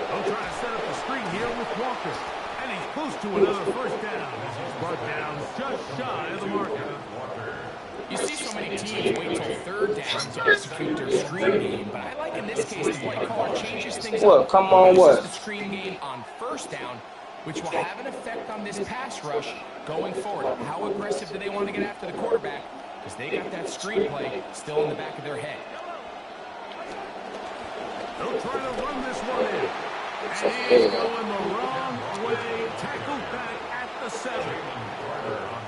[SPEAKER 9] They'll try to set up the screen here with Walker. And he's close to another 1st down. He's brought down just shy of the marker.
[SPEAKER 10] You see so many teams wait till 3rd down to execute their screen game, but I like in this case the play caller changes things
[SPEAKER 5] What?
[SPEAKER 10] up.
[SPEAKER 5] Come on,
[SPEAKER 10] Uses
[SPEAKER 5] what?
[SPEAKER 10] the screen game on 1st down, which will have an effect on this pass rush going forward. How aggressive do they want to get after the quarterback? Because they got that screen play still in the back of their head.
[SPEAKER 9] They'll try to run this one in. And he's going the wrong way. Tackled back at the 7.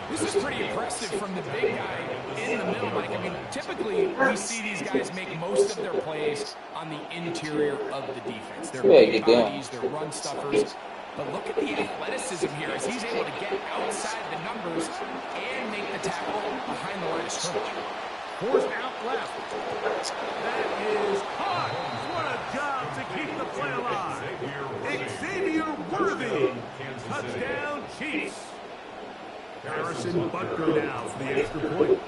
[SPEAKER 10] This is pretty impressive from the big guy in the middle, Mike. I mean, typically we see these guys make most of their plays on the interior of the defense. They're big bodies, they're run stuffers. But look at the athleticism here as he's able to get outside the numbers and make the tackle behind the line of scrimmage.
[SPEAKER 9] Forced out left. That is caught. What a job to keep the play alive. Xavier Worthy. Touchdown, Chiefs. Harrison Butker now for the extra point.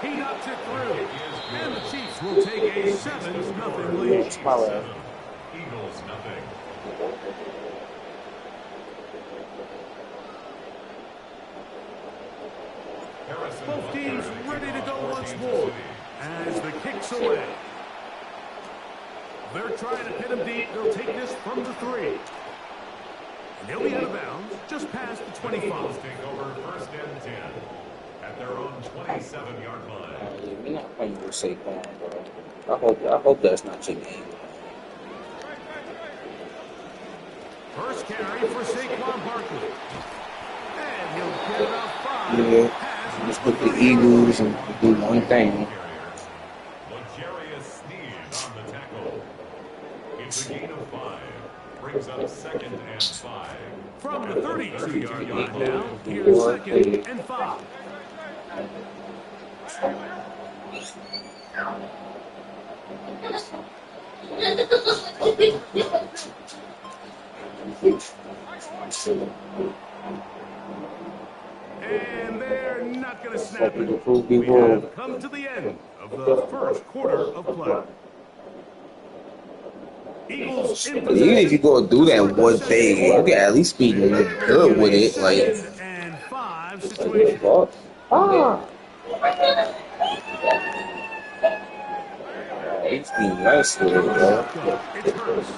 [SPEAKER 9] He knocks it through. And the Chiefs will take a 7-0 lead.
[SPEAKER 2] Eagles, nothing.
[SPEAKER 9] Both teams ready to go once more as the kick's away. They're trying to pin him deep. They'll take this from the 3. And he'll be out of bounds just past the 25.
[SPEAKER 2] Eagles take over 1st and 10 at their own 27-yard line.
[SPEAKER 5] We're not playing with Saquon, bro. I hope that's not your game.
[SPEAKER 9] First carry for Saquon Barkley. And he'll get about 5.
[SPEAKER 5] Yeah. Just put the Eagles and do one thing.
[SPEAKER 2] L'Jarius Sneed on the tackle. It's a gain of 5. Brings up 2nd and 5.
[SPEAKER 9] From the 32-yard line now, here's 2nd and 5. And they're not going to snap it. We have come to the end of the 1st quarter of play. Eagles in possession.
[SPEAKER 5] Even if you go do that one thing, you can at least be good with it. Like,
[SPEAKER 9] and 5 situation.
[SPEAKER 5] It's been nice with it, bro.
[SPEAKER 9] It's Hurts.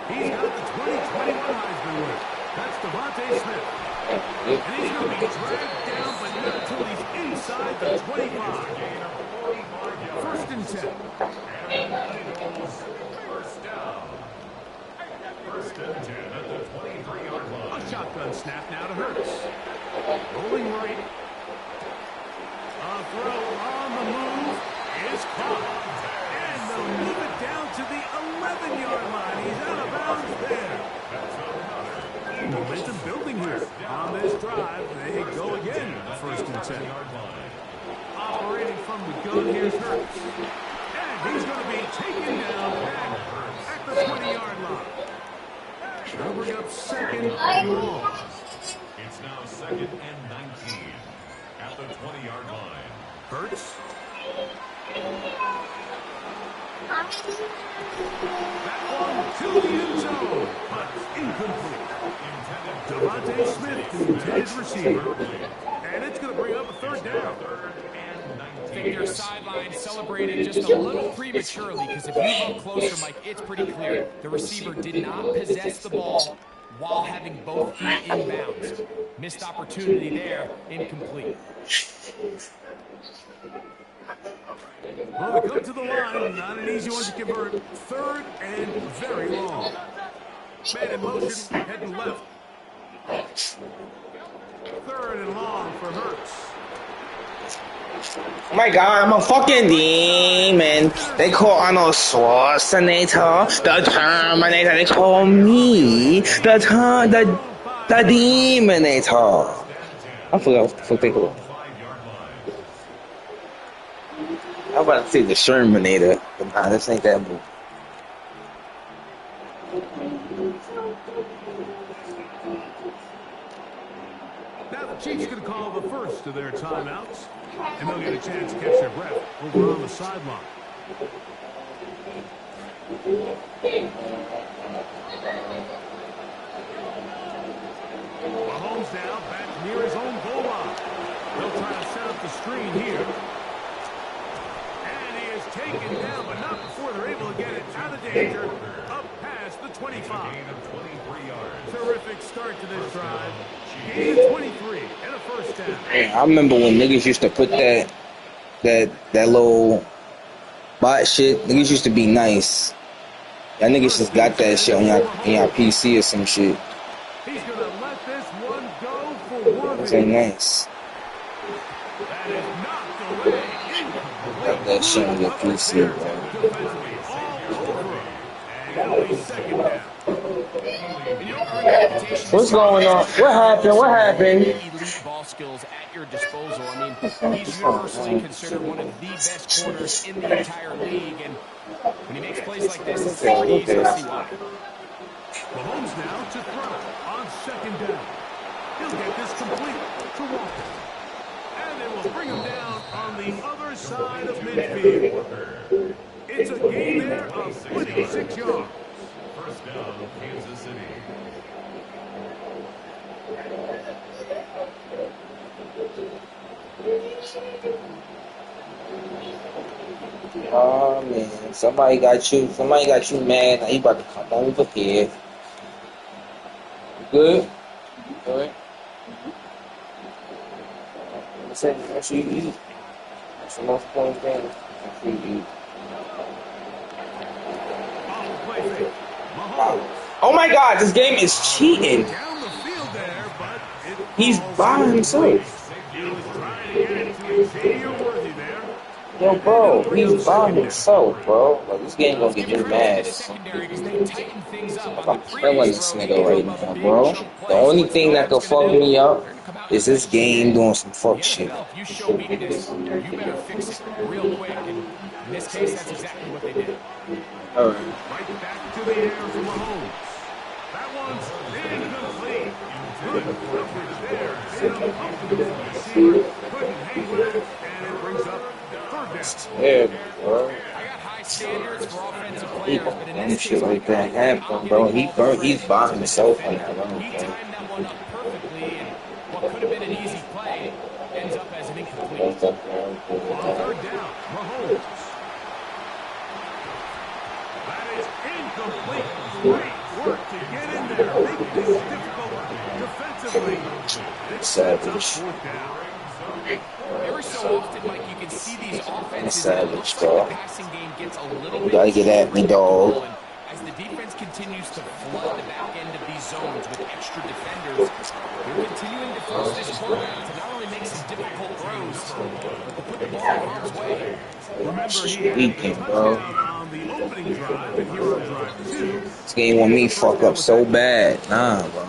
[SPEAKER 9] He's got the 2021 Heisman winner. That's Devontae Smith. And he's going to be dragged down, but not until he's inside the 25. 1st and 10.
[SPEAKER 2] First down. 1st and 10 at the 23-yard line.
[SPEAKER 9] A shotgun snap now to Hurts. Rolling right. A throw on the move is caught. And they'll move it down to the 11-yard line. He's out of bounds there. Momentum building here on this drive. They go again. 1st and 10. Operating from the gun, here's Hurts. And he's going to be taken down back at the 20-yard line. They'll bring up 2nd and long.
[SPEAKER 2] It's now 2nd and 19 at the 20-yard line.
[SPEAKER 9] Hurts. That one to the end zone, but incomplete. Devontae Smith, the intended receiver, and it's going to bring up a 3rd down.
[SPEAKER 10] I think their sideline celebrated just a little prematurely because if you look closer, Mike, it's pretty clear. The receiver did not possess the ball while having both feet inbounds. Missed opportunity there, incomplete.
[SPEAKER 9] Well, they come to the line. Not an easy one to convert. 3rd and very long. Man in motion, heading left. 3rd and long for Hurts.
[SPEAKER 5] Oh my God, I'm a fucking demon. They call Arnold Schwarzenegger the Terminator. They call me the Demonator. I forgot what the fuck they call. I'm about to say the Shermanator, but nah, this ain't that movie.
[SPEAKER 9] Now the Chiefs going to call the first of their timeouts, and they'll get a chance to catch their breath over on the sideline. Mahomes now back near his own goal line. They'll try to set up the screen here. And he is taken down, but not before they're able to get it out of danger, up past the 25. Terrific start to this drive. Gain of 23 and a first down.
[SPEAKER 5] I remember when niggas used to put that little bot shit. Niggas used to be nice. Y'all niggas just got that shit on y'all PC or some shit.
[SPEAKER 9] He's gonna let this one go for Worthy.
[SPEAKER 5] This ain't nice.
[SPEAKER 9] That is knocked away.
[SPEAKER 5] Got that shit on your PC, bro. What's going on? What happened? What happened?
[SPEAKER 10] Elite ball skills at your disposal. I mean, he's universally considered one of the best corners in the entire league, and when he makes plays like this, it's pretty easy to see why.
[SPEAKER 9] Mahomes now to throw on 2nd down. He'll get this complete to Walker. And they will bring him down on the other side of midfield. It's a gain there of 26 yards.
[SPEAKER 2] First down, Kansas City.
[SPEAKER 5] Oh man, somebody got you mad. Now you about to come over here. You good? Good. Make sure you eat. That's the most important thing. Make sure you eat. Oh my God, this game is cheating. He's by himself. Yo, bro, he's by himself, bro. Like, this game gonna get me mad. I'm killing this nigga right now, bro. The only thing that could fuck me up is this game doing some fuck shit.
[SPEAKER 10] If you show weakness, you better fix it real quick, and in this case, that's exactly what they did.
[SPEAKER 5] All right.
[SPEAKER 9] Right back to the air for Mahomes. That one's incomplete. Good coverage there. And uncomfortable for the receiver. Couldn't hang with it, and it brings up 3rd down.
[SPEAKER 5] Yeah, bro.
[SPEAKER 10] I got high standards for offensive players, but in this
[SPEAKER 5] Shit
[SPEAKER 10] case,
[SPEAKER 5] like that happen, bro. He's by himself on that run,
[SPEAKER 10] he
[SPEAKER 5] bro.
[SPEAKER 10] timed that one up perfectly, and what could have been an easy play ends up as an incomplete.
[SPEAKER 9] On 3rd down, Mahomes. That is incomplete. Great work to get in there, making this difficult defensively.
[SPEAKER 5] Savage.
[SPEAKER 10] Every so often, Mike, you can see these offenses.
[SPEAKER 5] Savage, bro.
[SPEAKER 10] The passing game gets a little
[SPEAKER 5] You
[SPEAKER 10] bit.
[SPEAKER 5] gotta get at me, dog.
[SPEAKER 10] As the defense continues to flood the back end of these zones with extra defenders, they're continuing to force this quarterback to not only make some difficult throws, but to put the ball in harm's way.
[SPEAKER 9] Remember, he
[SPEAKER 5] Speaking, bro.
[SPEAKER 9] on the opening drive, and here on drive 2.
[SPEAKER 5] This game want me fuck up so bad. Nah, bro.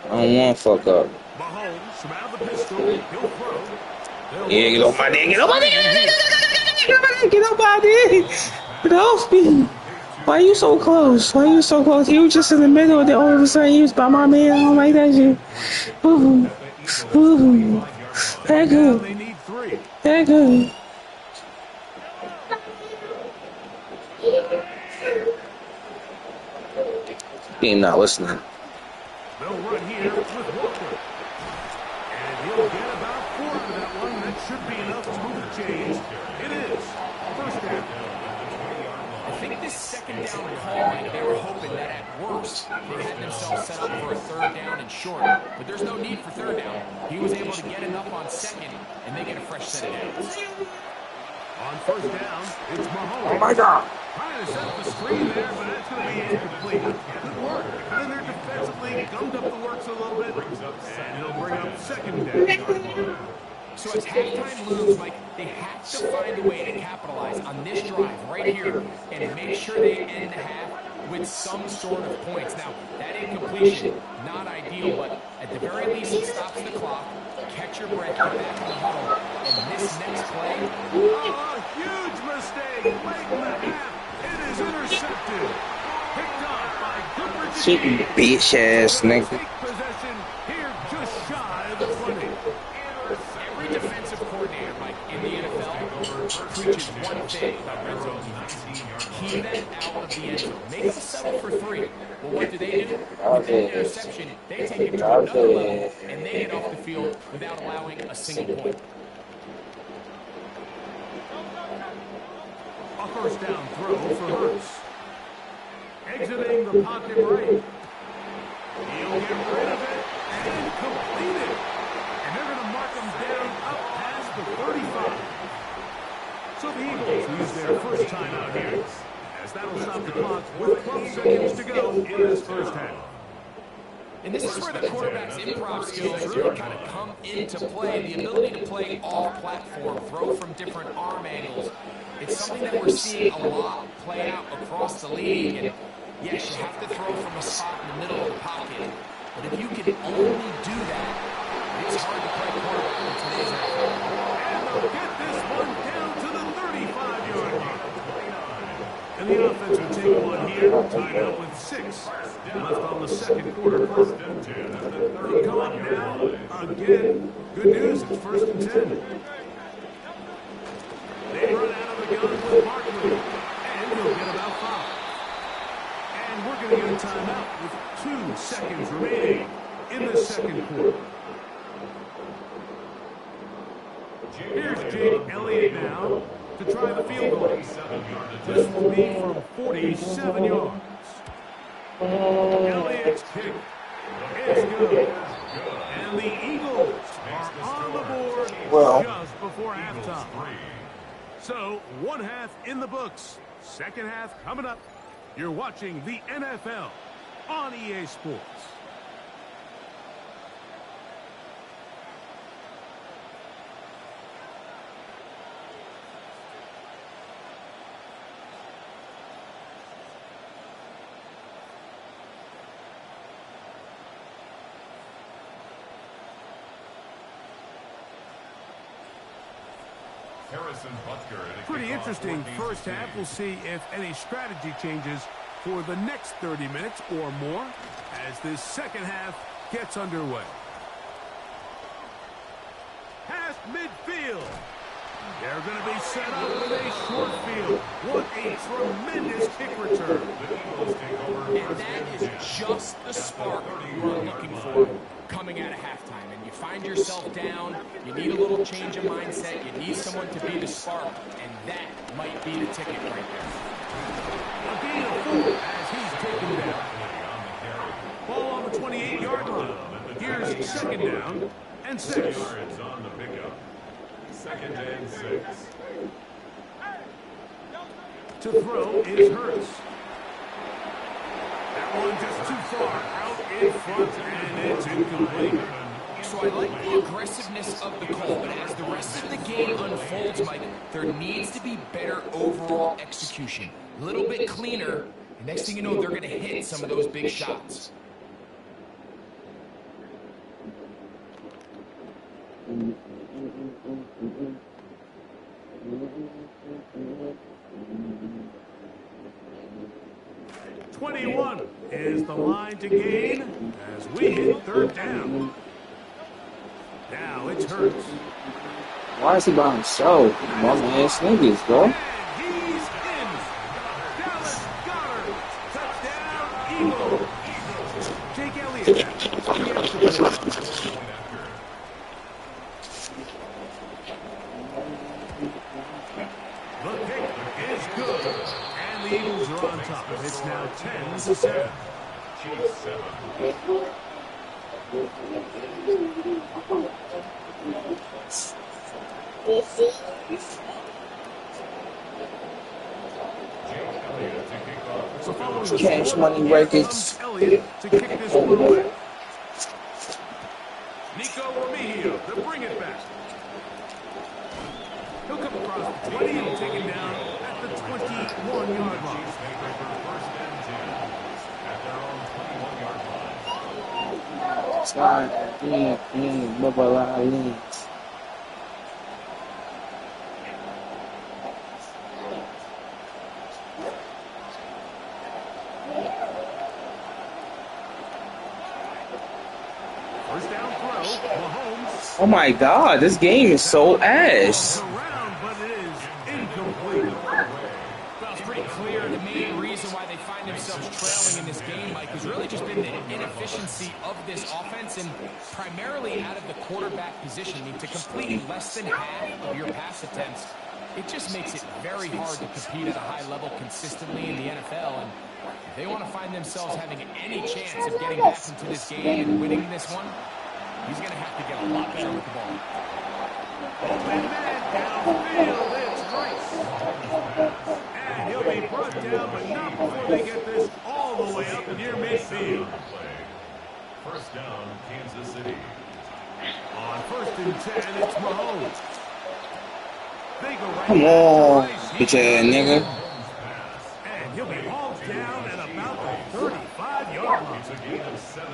[SPEAKER 5] I don't want to fuck up.
[SPEAKER 9] Mahomes from out of the pistol. He'll throw.
[SPEAKER 5] Yeah, get off my dick. Get off my dick. Get off my dick. Get off me. Why you so close? Why you so close? You was just in the middle, and then all of a sudden you was by my man. I don't like that shit. Ooh. Ooh. That good. That good. Team not listening.
[SPEAKER 9] They'll run here with Walker. And he'll get about 4 out of that one. That should be enough to move the chains. It is. First down.
[SPEAKER 10] I think this 2nd down call, they were hoping that at worst, they had themselves set up for a 3rd down and short. But there's no need for 3rd down. He was able to get enough on 2nd, and they get a fresh set of downs.
[SPEAKER 9] On first down, it's Mahomes.
[SPEAKER 5] Oh my God.
[SPEAKER 9] Trying to set up the screen there, but that's going to be incomplete. Good work. Got in there defensively, gummed up the works a little bit, and it'll bring up second down.
[SPEAKER 10] So as halftime looms, Mike, they have to find a way to capitalize on this drive right here and make sure they end the half with some sort of points. Now, that incompletion, not ideal, but at the very least, it stops the clock. Catch your breath, get back in the huddle, and this next play.
[SPEAKER 9] Oh, a huge mistake late in the half. It is intercepted. Picked off by Cooper.
[SPEAKER 5] Cheating bitch ass nigga.
[SPEAKER 9] Take possession here just shy of the 20.
[SPEAKER 10] Every defensive coordinator, Mike, in the NFL preaches one thing about red zone defense. Keep them out of the end zone. Make them settle for 3. Well, what do? With that interception, they take it to another level, and they get off the field without allowing a single point.
[SPEAKER 9] A first down throw for Hurts. Exiting the pocket right. He'll get rid of it and complete it. And they're going to mark him down up past the 35. So the Eagles lose their first time out here, as that'll stop the clock with 12 seconds to go in this first half.
[SPEAKER 10] And this is where the quarterback's improv skills really kind of come into play. The ability to play off-platform, throw from different arm angles. It's something that we're seeing a lot play out across the league. And yes, you have to throw from a spot in the middle of the pocket. But if you can only do that, it's hard to play quarterback in today's NFL.
[SPEAKER 9] And they'll get this one down to the 35-yard line. And the offense will take one here, tied up with 6 left on the second quarter. They'll come up now again. Good news, it's 1st and 10. They run out of the gun with Barkley, and he'll get about 5. And we're going to get a timeout with 2 seconds remaining in the second quarter. Here's Jake Elliott now to try the field goal. This will be from 47 yards. Elliott's kick is good. And the Eagles are on the board just before halftime. So, one half in the books. Second half coming up. You're watching the NFL on EA Sports. Pretty interesting first half. We'll see if any strategy changes for the next 30 minutes or more as this second half gets underway. Past midfield. They're going to be set up with a short field. What a tremendous kick return.
[SPEAKER 10] And that is just the spark you are looking for coming out of halftime. And you find yourself down, you need a little change of mindset, you need someone to be the spark, and that might be the ticket right there.
[SPEAKER 9] A gain of 4 as he's taken down. Ball on the 28-yard line. Here's second down and 6.
[SPEAKER 2] On the pickup. Second and 6.
[SPEAKER 9] To throw is Hurts. That one just too far out in front, and it's incomplete.
[SPEAKER 10] So I like the aggressiveness of the call, but as the rest of the game unfolds, Mike, there needs to be better overall execution. A little bit cleaner, and next thing you know, they're going to hit some of those big shots.
[SPEAKER 9] .21 is the line to gain as we hit third down. Now it's Hurts.
[SPEAKER 5] Why is he by himself? Bum ass niggas, bro.
[SPEAKER 9] And he's in. Dallas Goedert. Touchdown, Eagles. Jake Elliott. The kick is good. And the Eagles are on top. It's now 10-7.
[SPEAKER 2] Chiefs 7.
[SPEAKER 9] So following the
[SPEAKER 5] Cash
[SPEAKER 9] score,
[SPEAKER 5] money
[SPEAKER 9] here
[SPEAKER 5] records.
[SPEAKER 9] comes Elliott to kick this one away. Nico Remigio to bring it back. He'll come across the 20 and take it down at the 21-yard line. First down throw, Mahomes.
[SPEAKER 5] Oh my God, this game is so ass.
[SPEAKER 9] Around, but it is incomplete.
[SPEAKER 10] Well, it's pretty clear the main reason why they find themselves trailing in this game, Mike, has really just been the inefficiency of this offense and primarily out of the quarterback position. I mean, to complete less than half of your pass attempts, it just makes it very hard to compete at a high level consistently in the NFL. And if they want to find themselves having any chance of getting back into this game and winning this one, he's going to have to get a lot better with the ball.
[SPEAKER 9] Open man downfield, it's Rice. And he'll be brought down, but not before they get this all the way up near midfield.
[SPEAKER 2] First down, Kansas City.
[SPEAKER 9] On 1st and 10, it's Mahomes. They go right
[SPEAKER 5] Come on, bitch ass nigga.
[SPEAKER 9] and he'll be hauled down at about the 35-yard line.
[SPEAKER 2] It's a gain of 17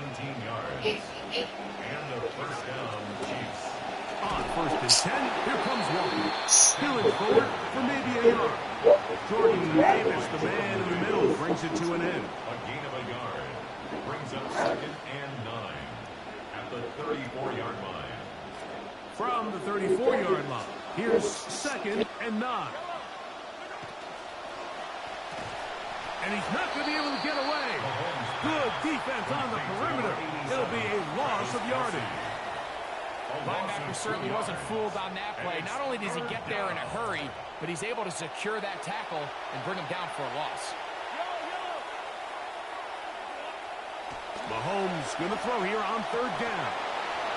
[SPEAKER 2] yards. And the first down, Chiefs.
[SPEAKER 9] On 1st and 10, here comes Walker. Spilling forward for maybe a yard. Jordan Davis, the man in the middle, brings it to an end.
[SPEAKER 2] A gain of a yard. Brings up 2nd and 9 at the 34-yard line.
[SPEAKER 9] From the 34-yard line, here's 2nd and 9. And he's not going to be able to get away. Good defense on the perimeter. It'll be a loss of yardage.
[SPEAKER 10] Linebacker certainly wasn't fooled on that play. Not only does he get there in a hurry, but he's able to secure that tackle and bring him down for a loss.
[SPEAKER 9] Mahomes going to throw here on 3rd down.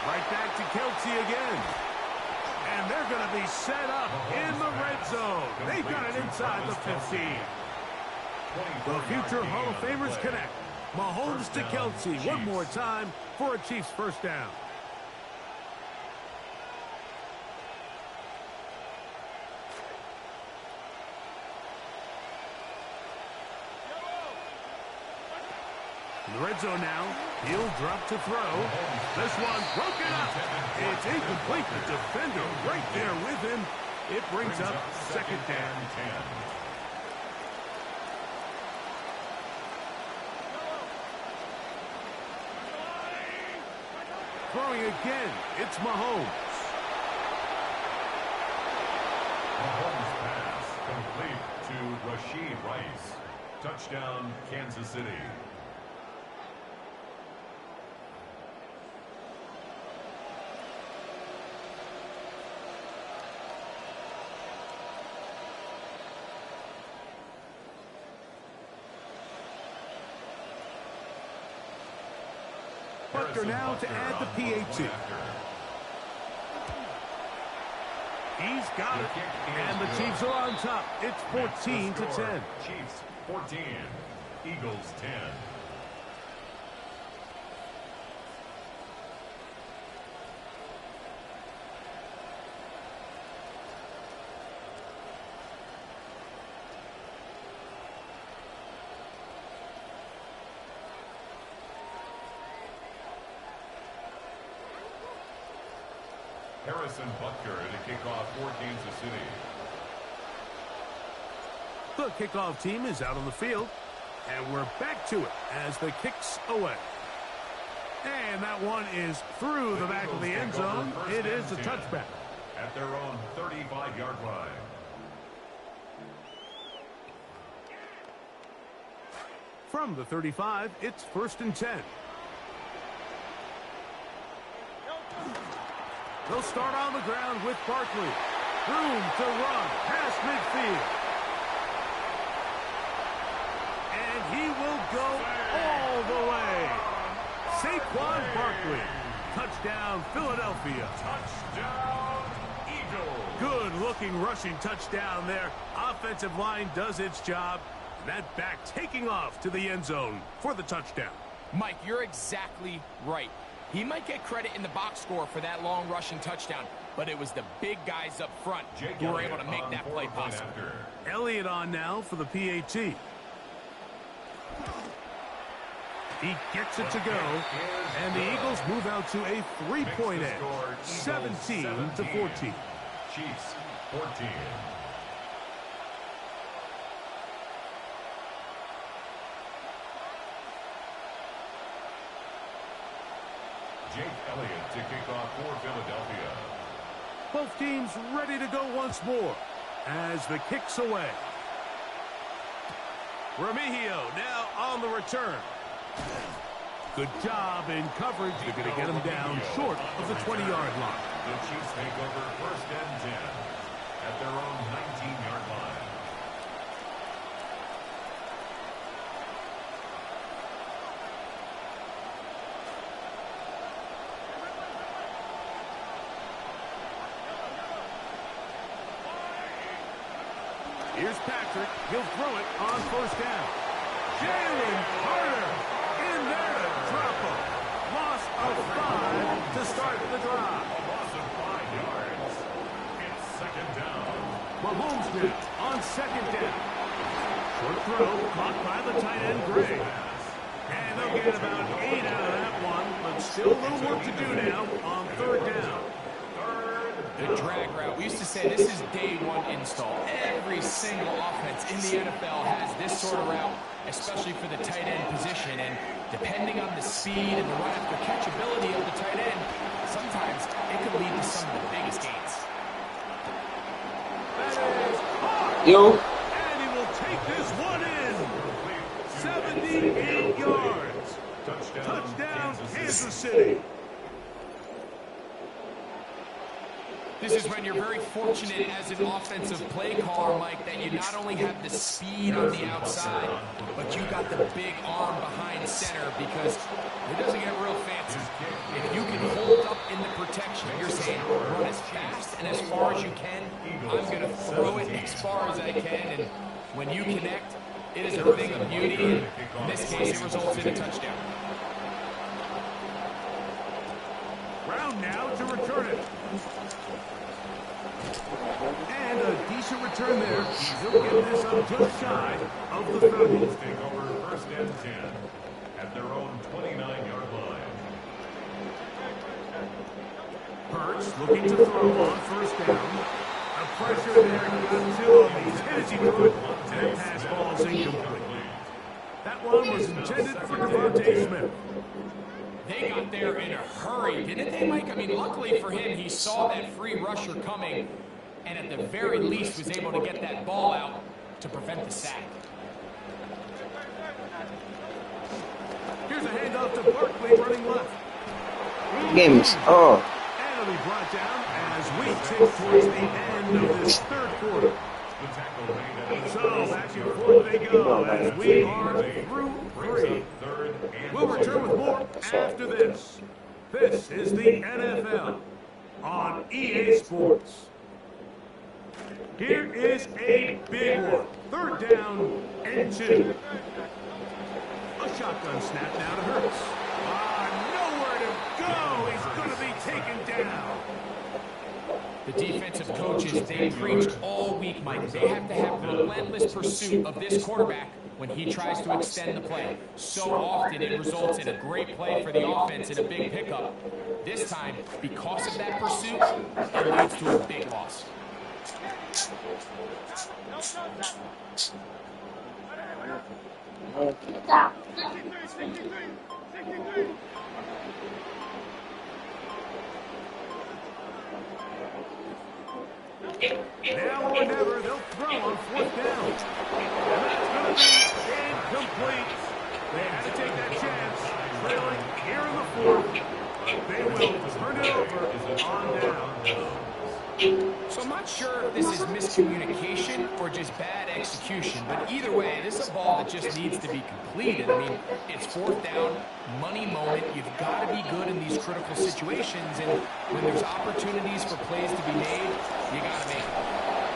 [SPEAKER 9] Right back to Kelce again. And they're going to be set up in the red zone. They've got it inside the 15. The future Hall of Famers connect. Mahomes to Kelce one more time for a Chiefs first down. In the red zone now, he'll drop to throw. This one broken up. It's incomplete. The defender right there with him. It brings up 2nd down. Throwing again, it's Mahomes.
[SPEAKER 2] Mahomes pass complete to Rashid Rice. Touchdown, Kansas City.
[SPEAKER 9] Butker now to add the PAT. He's got it. And the Chiefs are on top. It's 14-10.
[SPEAKER 2] Chiefs 14, Eagles 10. Harrison Butker to kick off for Kansas City.
[SPEAKER 9] The kickoff team is out on the field, and we're back to it as the kick's away. And that one is through the back of the end zone. It is a touchback.
[SPEAKER 2] At their own 35-yard line.
[SPEAKER 9] From the 35, it's 1st and 10. They'll start on the ground with Barkley. Room to run past midfield. And he will go all the way. Saquon Barkley. Touchdown, Philadelphia.
[SPEAKER 2] Touchdown, Eagles.
[SPEAKER 9] Good-looking rushing touchdown there. Offensive line does its job, That back taking off to the end zone for the touchdown.
[SPEAKER 10] Mike, you're exactly right. He might get credit in the box score for that long rushing touchdown, but it was the big guys up front who were able to make that play possible.
[SPEAKER 9] Elliott on now for the PAT. He gets it to go, and the Eagles move out to a 3-point edge, 17-14.
[SPEAKER 2] Chiefs 14. Jake Elliott to kick off for Philadelphia.
[SPEAKER 9] Both teams ready to go once more as the kick's away. Remigio now on the return. Good job in coverage. They're going to get him down short of the 20-yard line.
[SPEAKER 2] The Chiefs take over 1st and 10 at their own 19-yard line.
[SPEAKER 9] Here's Patrick. He'll throw it on 1st down. Jalen Carter in there to drop him. Loss of 5 to start the drive.
[SPEAKER 2] A loss of 5 yards. It's 2nd down.
[SPEAKER 9] Mahomes now on 2nd down. Short throw caught by the tight end Gray. And they'll get about 8 out of that one, but still a little work to do now on 3rd down.
[SPEAKER 10] The drag route. We used to say this is day one install. Every single offense in the NFL has this sort of route, especially for the tight end position. And depending on the speed and the run after catchability of the tight end, sometimes it could lead to some of the biggest gains.
[SPEAKER 5] Yo.
[SPEAKER 9] And he will take this one in. 78 yards. Touchdown, Kansas City.
[SPEAKER 10] This is when you're very fortunate as an offensive play caller, Mike, that you not only have the speed on the outside, but you got the big arm behind center because it doesn't get real fancy. If you can hold up in the protection, you're saying run as fast and as far as you can. I'm going to throw it as far as I can, and when you connect, it is a thing of beauty, and in this case, it results in a touchdown.
[SPEAKER 9] Brown now to return it. And a decent return there. He'll get this up just shy of the 30.
[SPEAKER 2] Take over 1st and 10 at their own 29-yard line.
[SPEAKER 9] Hurts looking to throw on 1st down. A pressure there. Got 2 of these. As he threw it, and pass ball's incomplete. That one was intended for Devontae Smith.
[SPEAKER 10] They got there in a hurry, didn't they, Mike? I mean, luckily for him, he saw that free rusher coming, and at the very least was able to get that ball out to prevent the sack.
[SPEAKER 9] Here's a handoff to Barkley running left.
[SPEAKER 5] Games. Oh.
[SPEAKER 9] And it'll be brought down as we tick towards the end of this 3rd quarter. So back and forth they go as we are through 3. We'll return with more after this. This is the NFL on EA Sports. Here is a big one. 3rd down and 2. A shotgun snap now to Hurts. Nowhere to go. He's going to be taken down.
[SPEAKER 10] The defensive coaches, they preached all week, Mike. They have to have relentless pursuit of this quarterback when he tries to extend the play. So often it results in a great play for the offense and a big pickup. This time, because of that pursuit, it leads to a big loss.
[SPEAKER 9] Now or never, they'll throw on 4th down. And that's going to be incomplete. They had to take that chance, trailing here in the 4th. They will turn it over on down.
[SPEAKER 10] So I'm not sure if this is miscommunication or just bad execution, but either way, this is a ball that just needs to be completed. I mean, it's 4th down, money moment. You've got to be good in these critical situations, and when there's opportunities for plays to be made, you got to make them.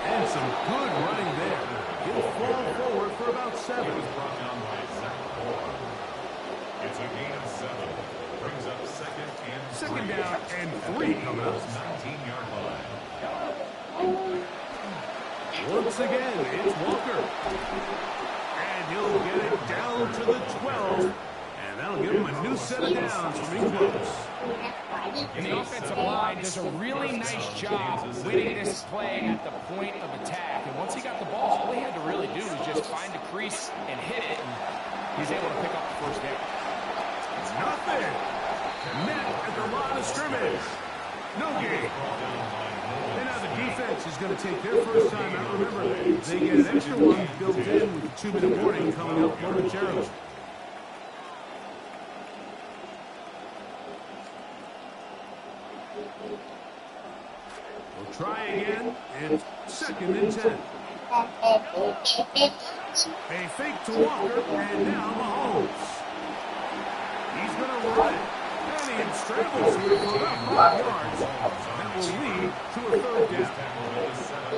[SPEAKER 9] And some good running there. He'll fall forward for about 7.
[SPEAKER 2] It was brought down by Zach Moore. It's a gain of 7. Brings up second
[SPEAKER 9] down and 3 coming up.
[SPEAKER 2] 19-yard line.
[SPEAKER 9] Once again, it's Walker. And he'll get it down to the 12. And that'll give him a new set of downs from being close.
[SPEAKER 10] And the offensive line does a really nice job winning this play at the point of attack. And once he got the ball, all he had to really do was just find a crease and hit it. And he's able to pick up the first down.
[SPEAKER 9] Nothing. Net at the line of scrimmage. No gain. And now the defense is going to take their first time out. Remember, they get an extra one built in with the 2-minute warning coming up momentarily. We'll try again. It's 2nd and 10. A fake to Walker, and now Mahomes. He's going to run it. And he scrambles here for about 5 yards. That will lead to a 3rd down.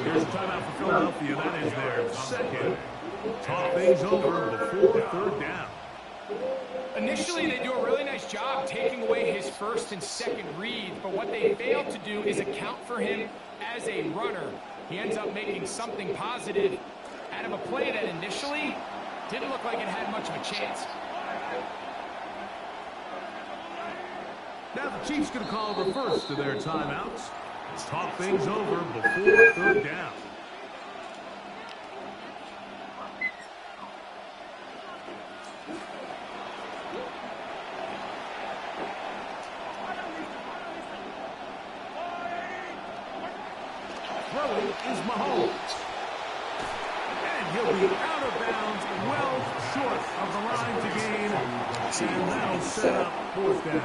[SPEAKER 9] Here's a timeout for Philadelphia. That is their 2nd. Talk things over before 3rd down.
[SPEAKER 10] Initially, they do a really nice job taking away his 1st and 2nd read, but what they fail to do is account for him as a runner. He ends up making something positive out of a play that initially didn't look like it had much of a chance.
[SPEAKER 9] Now the Chiefs going to call the first of their timeouts. Talk things over before 3rd down. Throwing is Mahomes. And he'll be out of bounds, well short of the line to gain. And that'll set up 4th down.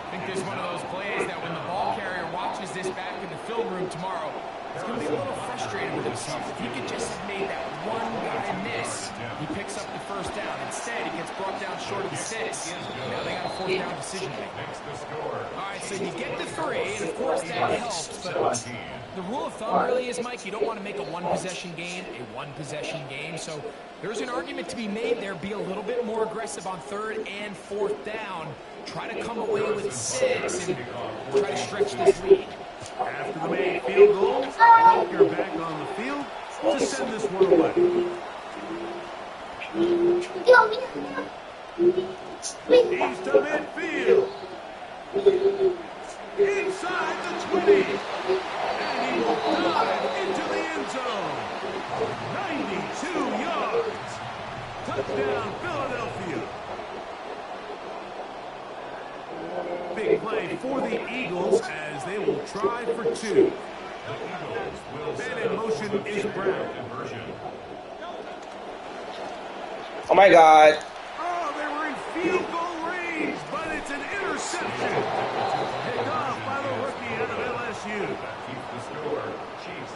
[SPEAKER 10] I think this is one of those plays that when the ball carrier watches this back in the film room tomorrow, he's going to be a little frustrated with himself. If he could just have made that one guy miss, he picks up the 1st down. Instead, he gets brought down short of the 6. Now they got a 4th down decision to make. All right, so you get the 3, and of course that helps, but the rule of thumb really is, Mike, you don't want to make a one-possession game a one-possession game. So there's an argument to be made there. Be a little bit more aggressive on 3rd and 4th down. Try to come away with 6 and try to stretch this lead.
[SPEAKER 9] After the made field goal, Walker back on the field to send this one away. He's to midfield. Inside the 20. And he will dive into the end zone. 92 yards. Touchdown, Philadelphia. Big play for the Eagles as they will try for 2. Man in motion is Brown.
[SPEAKER 5] Oh my God.
[SPEAKER 9] Oh, they were in field goal range, but it's an interception. Picked off by the rookie out of LSU.
[SPEAKER 2] Keeps the score. Chiefs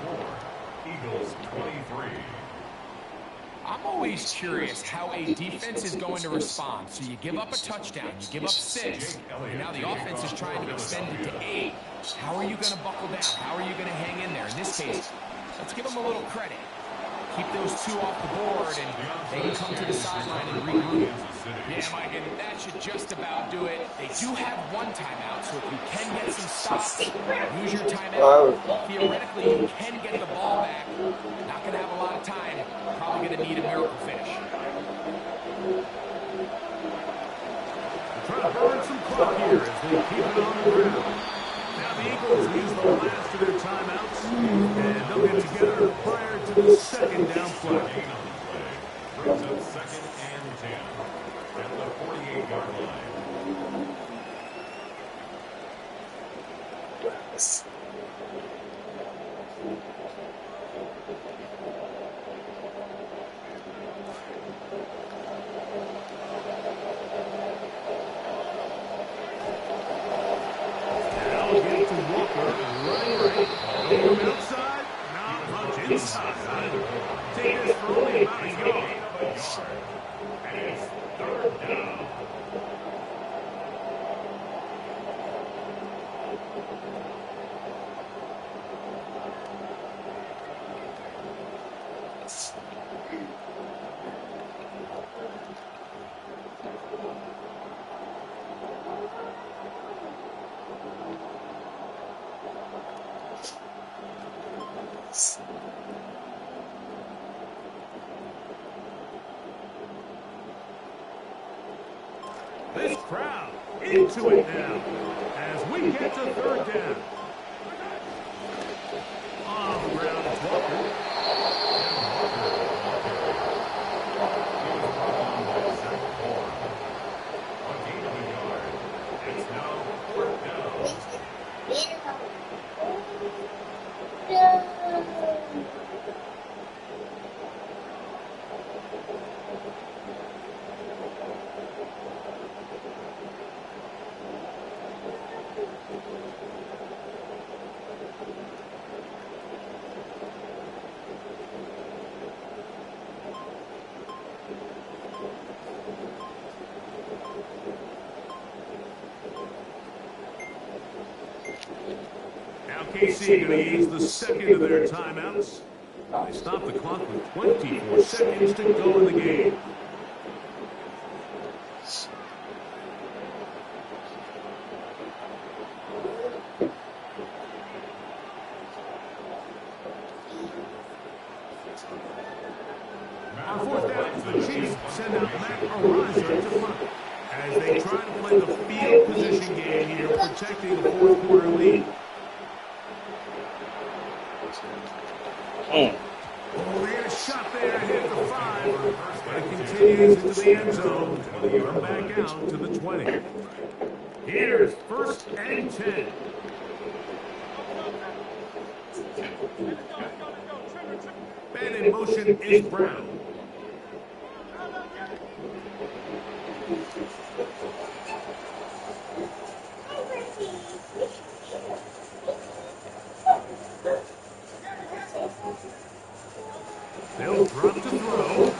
[SPEAKER 2] 24, Eagles 23.
[SPEAKER 10] I'm always curious how a defense is going to respond. So you give up a touchdown, you give up 6, and now the offense is trying to extend it to 8. How are you going to buckle down? How are you going to hang in there? In this case, let's give them a little credit. Keep those 2 off the board, and they can come to the sideline and regroup. Yeah, Mike, and that should just about do it. They do have 1 timeout, so if you can get some stops, use your timeout. Theoretically, you can get the ball back. Not going to have a lot of time. Probably going to need a miracle finish.
[SPEAKER 9] Trying to burn some clock here as they keep it on the ground. Now the Eagles use the last of their timeouts, and they'll get together prior to the 2nd down play.
[SPEAKER 2] Brings up 2nd and 10 at the 48-yard line.
[SPEAKER 9] Now get to Walker, running right. Over outside, not much inside. Take this for only about a yard.
[SPEAKER 2] And it's 3rd down.
[SPEAKER 9] crowd into it now as we get to third down. On the ground, it's Walker. KC going to use the second of their timeouts. They stop the clock with 24 seconds to go in the game. On fourth down, the Chiefs send out Matt Araiza to punt as they try to play the field position game here, protecting the fourth quarter lead. Oh, they get a shot there and hit the 5, but it continues into the end zone. Come back out to the 20. Here's 1st and 10. Man in motion is Brown. They'll drop to throw. The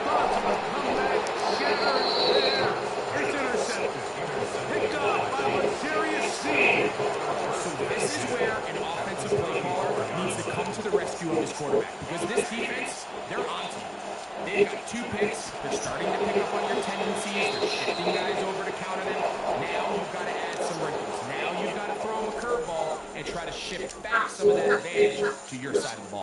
[SPEAKER 9] thoughts of a comeback shattered there. It's intercepted. Picked off by Luxurious C.
[SPEAKER 10] So this is where an offensive play caller needs to come to the rescue of his quarterback. Because this defense, they're on to you. They've got 2 picks. They're starting to pick up on your tendencies. They're shifting guys over to counter them. Now you've got to add some wrinkles. Now you've got to throw them a curveball and try to shift back some of that advantage to your side of the ball.